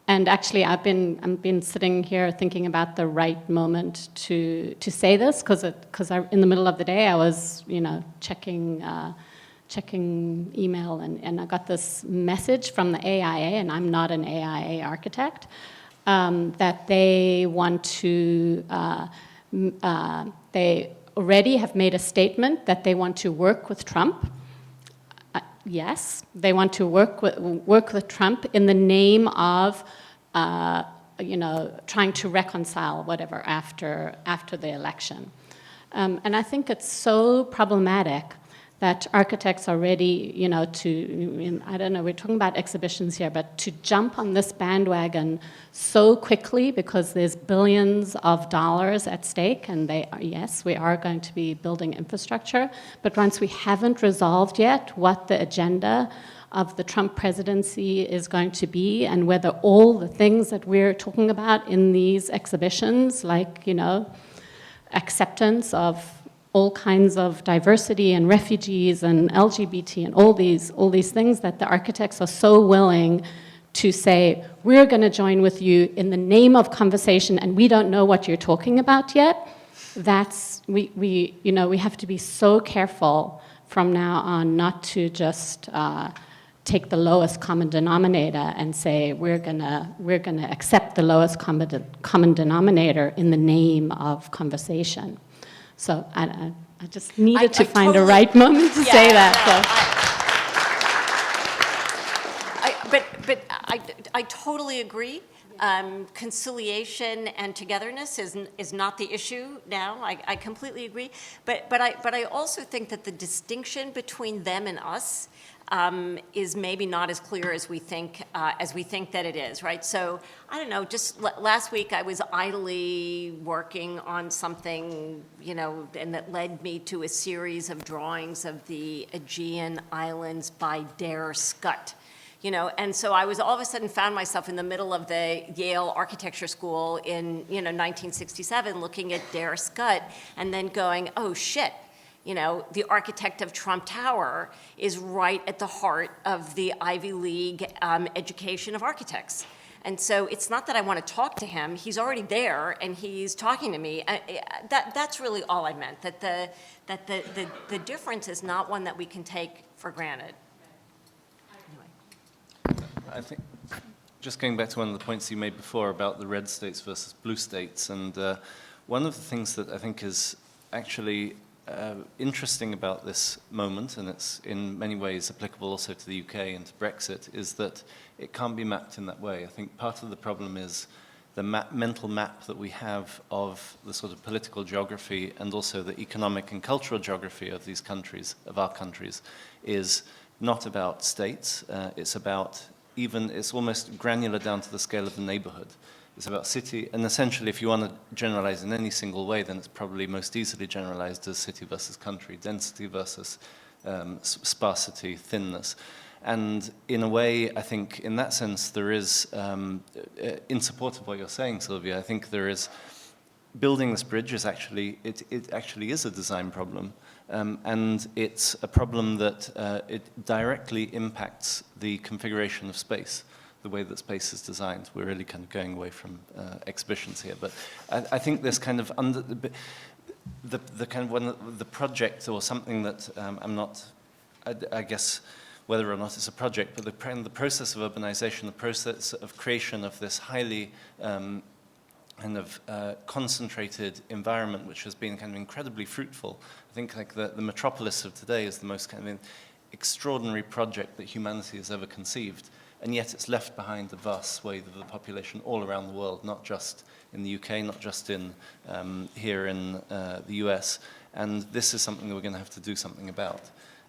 And actually, I've been sitting here thinking about the right moment to say this, because in the middle of the day I was, you know, checking email, and I got this message from the AIA, and I'm not an AIA architect, that they want to they already have made a statement that they want to work with Trump. Yes, they want to work with Trump in the name of, you know, trying to reconcile whatever after the election. And I think it's so problematic that architects are ready, you know, to, I don't know, we're talking about exhibitions here, but to jump on this bandwagon so quickly because there's billions of dollars at stake, and they are, yes, we are going to be building infrastructure, but once we haven't resolved yet what the agenda of the Trump presidency is going to be, and whether all the things that we're talking about in these exhibitions, like, you know, acceptance of all kinds of diversity and refugees and LGBT and all these things that the architects are so willing to say, we're going to join with you in the name of conversation, and we don't know what you're talking about yet. That's, we have to be so careful from now on not to just take the lowest common denominator and say we're gonna accept the lowest common denominator in the name of conversation. So I just needed to find a right moment to say that. But I totally agree. Conciliation and togetherness is not the issue now. I completely agree. But I also think that the distinction between them and us is maybe not as clear as we think that it is, right? So I don't know. Just last week, I was idly working on something, you know, and that led me to a series of drawings of the Aegean Islands by Dare Scott. You know, and so I was all of a sudden found myself in the middle of the Yale Architecture School in, 1967, looking at Dare Scott, and then going, oh shit, you know, the architect of Trump Tower is right at the heart of the Ivy League education of architects. And so it's not that I want to talk to him, he's already there and he's talking to me. That's really all I meant, that the difference is not one that we can take for granted. I think, just going back to one of the points you made before about the red states versus blue states, and one of the things that I think is actually interesting about this moment, and it's in many ways applicable also to the UK and to Brexit, is that it can't be mapped in that way. I think part of the problem is the mental map that we have of the sort of political geography and also the economic and cultural geography of these countries, of our countries, is not about states, it's about it's almost granular down to the scale of the neighborhood. It's about city, and essentially if you want to generalize in any single way, then it's probably most easily generalized as city versus country, density versus sparsity, thinness. And in a way, I think in that sense, there is, in support of what you're saying, Sylvia, I think there is, building this bridge is actually, it actually is a design problem. And it's a problem that it directly impacts the configuration of space, the way that space is designed. We're really kind of going away from exhibitions here, but I think this kind of the kind of one the project or something that I'm not, I guess, whether or not it's a project, but the process of urbanization, the process of creation of this highly kind of concentrated environment, which has been kind of incredibly fruitful. I think like the metropolis of today is the most kind of extraordinary project that humanity has ever conceived, and yet it's left behind a vast swathe of the population all around the world, not just in the UK, not just in here in the US, and this is something that we're going to have to do something about.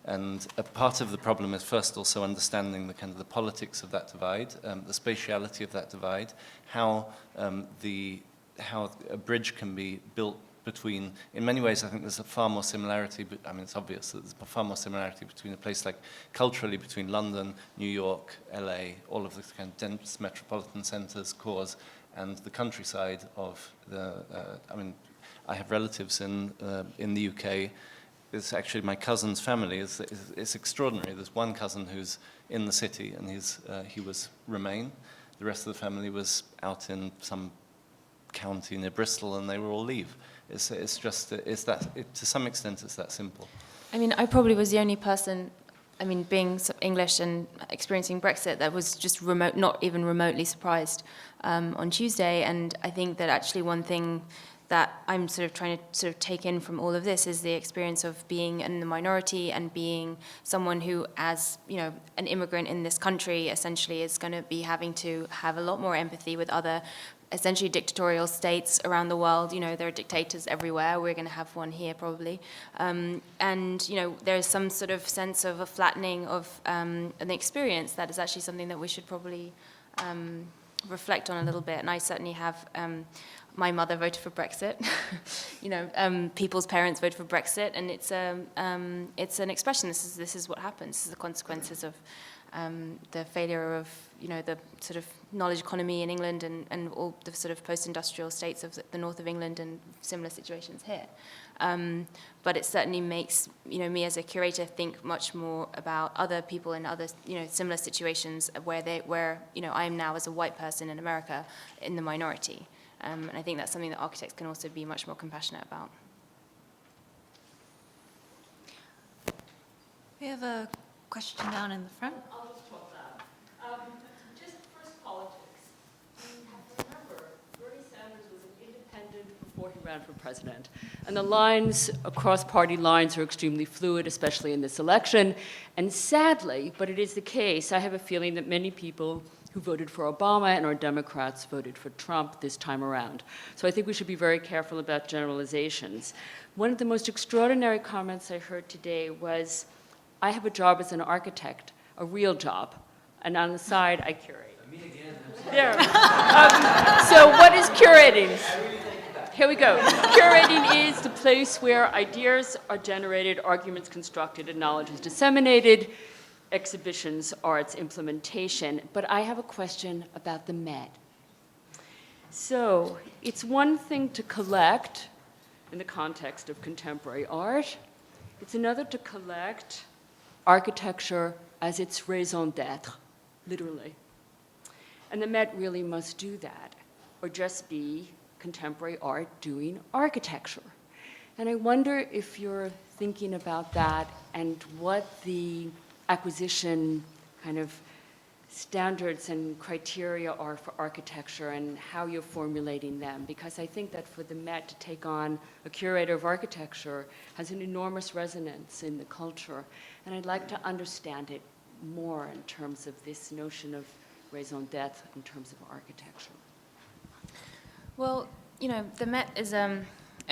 And a part of the problem is first also understanding the kind of the politics of that divide, the spatiality of that divide, how a bridge can be built between, in many ways I think there's a far more similarity, but I mean it's obvious that there's a far more similarity between a place like, culturally between London, New York, LA, all of the kind of dense metropolitan centers, cores, and the countryside of the, I mean, I have relatives in the UK. It's actually my cousin's family. It's extraordinary. There's one cousin who's in the city, and he was Remain. The rest of the family was out in some county near Bristol, and they were all Leave. To some extent, it's that simple. I mean, I probably was the only person, I mean, being English and experiencing Brexit, that was just not even remotely surprised on Tuesday. And I think that actually one thing that I'm sort of trying to sort of take in from all of this is the experience of being in the minority and being someone who, as you know, an immigrant in this country, essentially is going to be having to have a lot more empathy with other essentially dictatorial states around the world. You know, there are dictators everywhere. We're going to have one here probably. And, you know, there's some sort of sense of a flattening of an experience that is actually something that we should probably reflect on a little bit. And I certainly have, my mother voted for Brexit. You know, people's parents voted for Brexit, and it's an expression. This is what happens. This is the consequences of the failure of, you know, the sort of knowledge economy in England and all the sort of post-industrial states of the north of England and similar situations here. But it certainly makes, you know, me as a curator think much more about other people in other, you know, similar situations where, you know, I am now as a white person in America in the minority. And I think that's something that architects can also be much more compassionate about. We have a question down in the front. I'll just talk loud. Just first politics. You have to remember, Bernie Sanders was an independent before he ran for president. And the lines across party lines are extremely fluid, especially in this election. And sadly, but it is the case, I have a feeling that many people who voted for Obama and are Democrats voted for Trump this time around. So I think we should be very careful about generalizations. One of the most extraordinary comments I heard today was, I have a job as an architect, a real job, and on the side, I curate. Me again. There. So what is curating? Here we go. Curating is the place where ideas are generated, arguments constructed, and knowledge is disseminated. Exhibitions are its implementation. But I have a question about the Met. So it's one thing to collect in the context of contemporary art. It's another to collect architecture as its raison d'etre, literally. And the Met really must do that, or just be contemporary art doing architecture. And I wonder if you're thinking about that and what the acquisition kind of standards and criteria are for architecture and how you're formulating them. Because I think that for the Met to take on a curator of architecture has an enormous resonance in the culture. And I'd like to understand it more in terms of this notion of raison d'etre in terms of architecture. Well, you know, the Met is a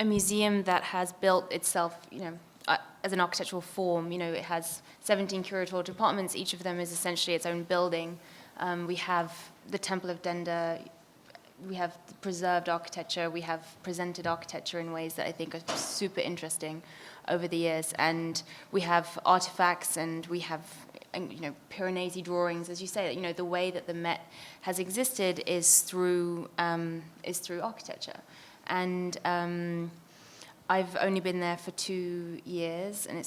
museum that has built itself, you know, as an architectural form. You know, it has 17 curatorial departments. Each of them is essentially its own building. We have the Temple of Denda. We have preserved architecture. We have presented architecture in ways that I think are super interesting over the years. And we have artifacts, and we have, you know, Piranesi drawings, as you say. You know, the way that the Met has existed is through architecture. And I've only been there for 2 years, and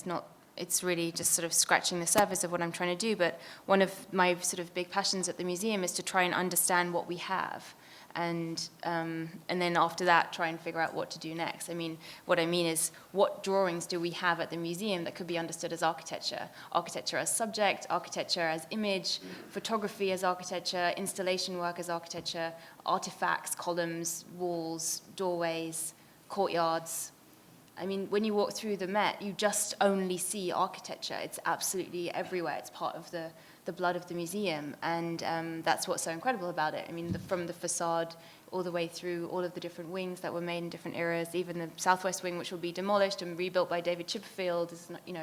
it's really just sort of scratching the surface of what I'm trying to do. But one of my sort of big passions at the museum is to try and understand what we have. And then after that, try and figure out what to do next. I mean, what I mean is, what drawings do we have at the museum that could be understood as architecture? Architecture as subject, architecture as image, photography as architecture, installation work as architecture, artifacts, columns, walls, doorways, courtyards. I mean, when you walk through the Met, you just only see architecture. It's absolutely everywhere. It's part of the blood of the museum, and that's what's so incredible about it. I mean, from the facade all the way through all of the different wings that were made in different eras, even the southwest wing, which will be demolished and rebuilt by David Chipperfield. Is not, you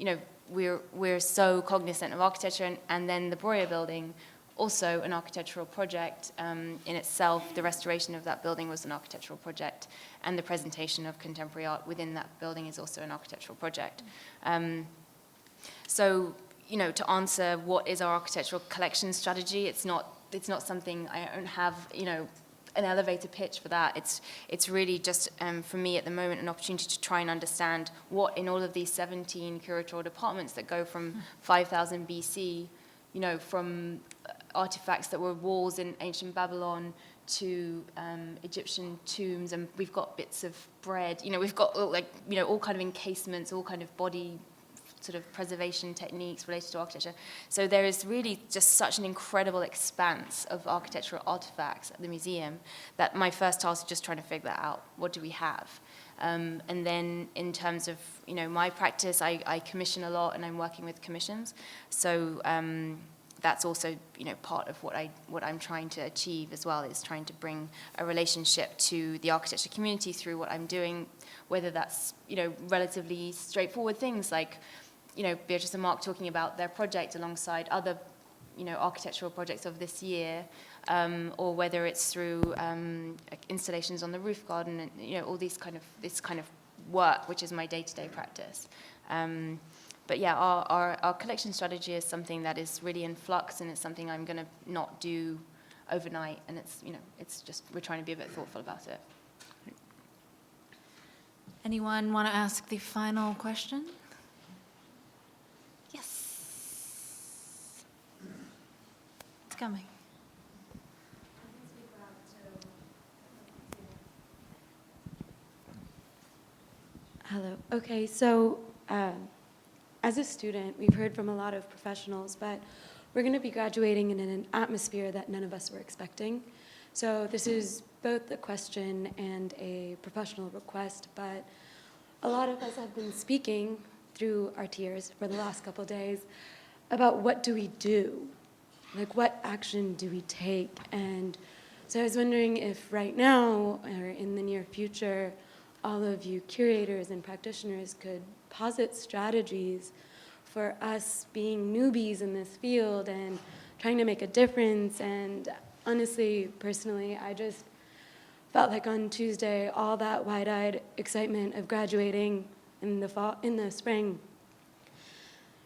know, we're so cognizant of architecture, and then the Breuer building, also an architectural project in itself. The restoration of that building was an architectural project, and the presentation of contemporary art within that building is also an architectural project. So, you know, to answer what is our architectural collection strategy, it's not something, I don't have, you know, an elevator pitch for that. It's really just, for me at the moment, an opportunity to try and understand what in all of these 17 curatorial departments that go from 5000 BC, you know, from artifacts that were walls in ancient Babylon to Egyptian tombs, and we've got bits of bread, you know, we've got all kind of encasements, all kind of body sort of preservation techniques related to architecture. So there is really just such an incredible expanse of architectural artifacts at the museum that my first task is just trying to figure that out. What do we have? And then in terms of, you know, my practice, I commission a lot, and I'm working with commissions. So that's also, you know, part of what I'm trying to achieve as well, is trying to bring a relationship to the architecture community through what I'm doing, whether that's, you know, relatively straightforward things like, you know, Beatrice and Mark talking about their project alongside other, you know, architectural projects of this year, or whether it's through installations on the roof garden, and, you know, all this kind of work, which is my day-to-day practice. But yeah, our collection strategy is something that is really in flux, and it's something I'm going to not do overnight, and it's, you know, it's just, we're trying to be a bit thoughtful about it. Anyone want to ask the final question? Yes. It's coming. Hello. Okay, so as a student, we've heard from a lot of professionals, but we're going to be graduating in an atmosphere that none of us were expecting. So this is both a question and a professional request, but a lot of us have been speaking through our tears for the last couple of days about what do we do? Like, what action do we take? And so I was wondering if right now or in the near future, all of you curators and practitioners could posit strategies for us being newbies in this field and trying to make a difference. And honestly, personally, I just felt like on Tuesday, all that wide-eyed excitement of graduating in the fall, in the spring,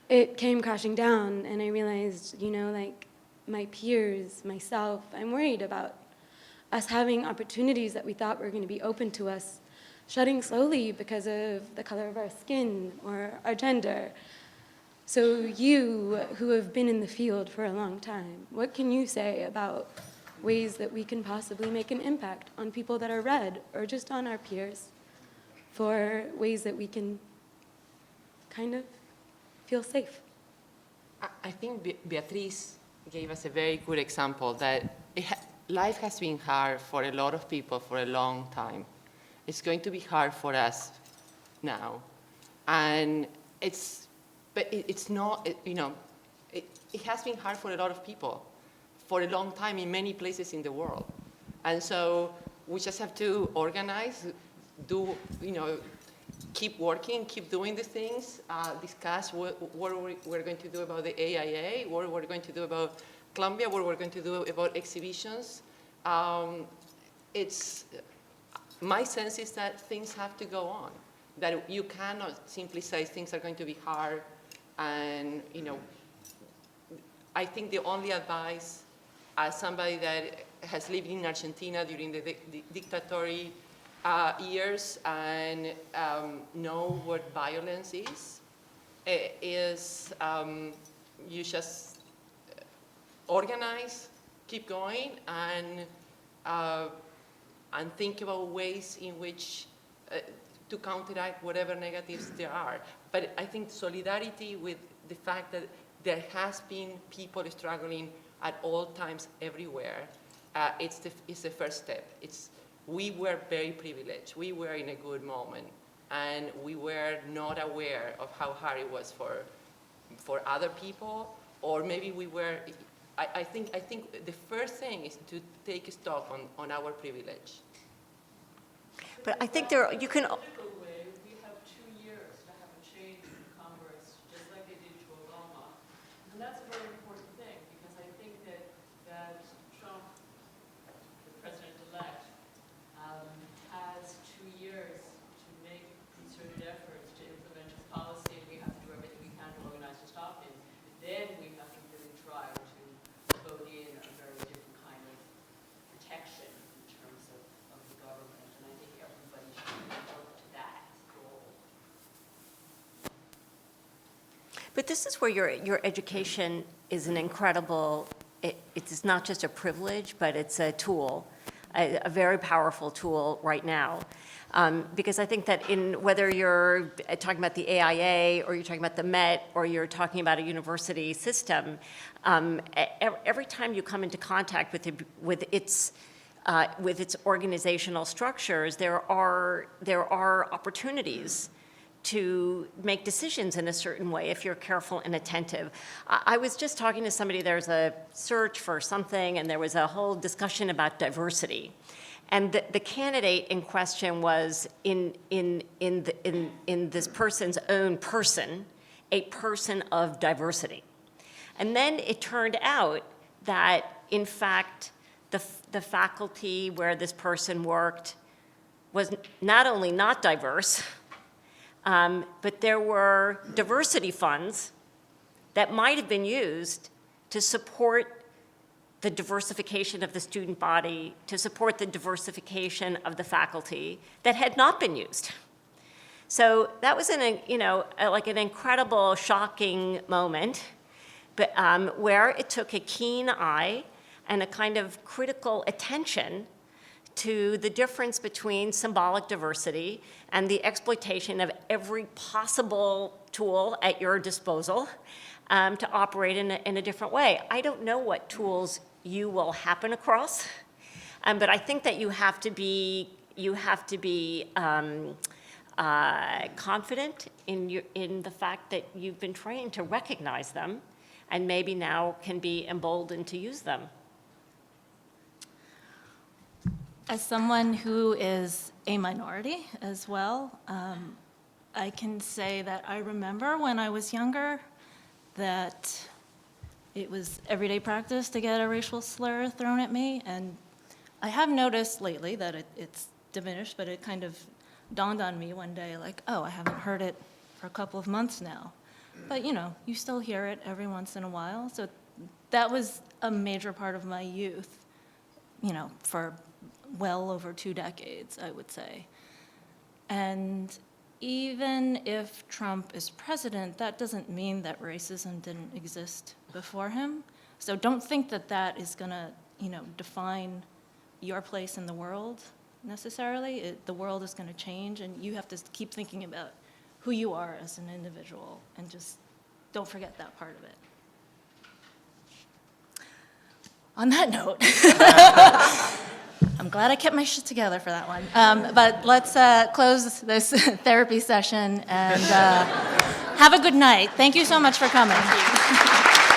it came crashing down, and I realized, you know, like my peers, myself, I'm worried about us having opportunities that we thought were going to be open to us shutting slowly because of the color of our skin or our gender. So you, who have been in the field for a long time, what can you say about ways that we can possibly make an impact on people that are red or just on our peers, for ways that we can kind of feel safe? I think Beatrice gave us a very good example that life has been hard for a lot of people for a long time. It's going to be hard for us now. And it's not, you know, it has been hard for a lot of people for a long time in many places in the world. And so we just have to organize, do, you know, keep working, keep doing the things, discuss what we're going to do about the AIA, what we're going to do about Columbia, what we're going to do about exhibitions. My sense is that things have to go on, that you cannot simply say things are going to be hard. And, you know, I think the only advice, as somebody that has lived in Argentina during the dictatorial years and know what violence is you just organize, keep going, and think about ways in which to counteract whatever negatives there are. But I think solidarity with the fact that there has been people struggling at all times everywhere, it's the first step. We were very privileged. We were in a good moment, and we were not aware of how hard it was for other people, or maybe we were. I think the first thing is to take stock on our privilege. But I think you can. Political way, we have 2 years to have a change in Congress, just like they did to Obama, and that's a very important thing, because I think that Trump, the president-elect, has 2 years to make concerted efforts to implement his policy, and we have to do everything we can to organize to stop him. Then we have to really try to vote in a very different kind of protection in terms of the government, and I think everybody should work to that goal. But this is where your education is an incredible, it's not just a privilege, but it's a tool, a very powerful tool right now. Because I think that whether you're talking about the AIA, or you're talking about the Met, or you're talking about a university system, every time you come into contact with its organizational structures, there are opportunities to make decisions in a certain way if you're careful and attentive. I was just talking to somebody, there's a search for something, and there was a whole discussion about diversity. And the candidate in question was in this person's own person, a person of diversity. And then it turned out that, in fact, the faculty where this person worked was not only not diverse, but there were diversity funds that might have been used to support the diversification of the student body, to support the diversification of the faculty that had not been used. So that was like an incredible, shocking moment, but where it took a keen eye and a kind of critical attention to the difference between symbolic diversity and the exploitation of every possible tool at your disposal to operate in a different way. I don't know what tools you will happen across, but I think that you have to be confident in the fact that you've been trained to recognize them, and maybe now can be emboldened to use them. As someone who is a minority as well, I can say that I remember when I was younger that it was everyday practice to get a racial slur thrown at me, and I have noticed lately that it's diminished, but it kind of dawned on me one day, like, oh, I haven't heard it for a couple of months now. But, you still hear it every once in a while, so that was a major part of my youth, for well over 2 decades, I would say. And even if Trump is president, that doesn't mean that racism didn't exist before him. So don't think that that is going to, define your place in the world necessarily. The world is going to change, and you have to keep thinking about who you are as an individual, and just don't forget that part of it. On that note, I'm glad I kept my shit together for that one. But let's close this therapy session and have a good night. Thank you so much for coming. Thank you.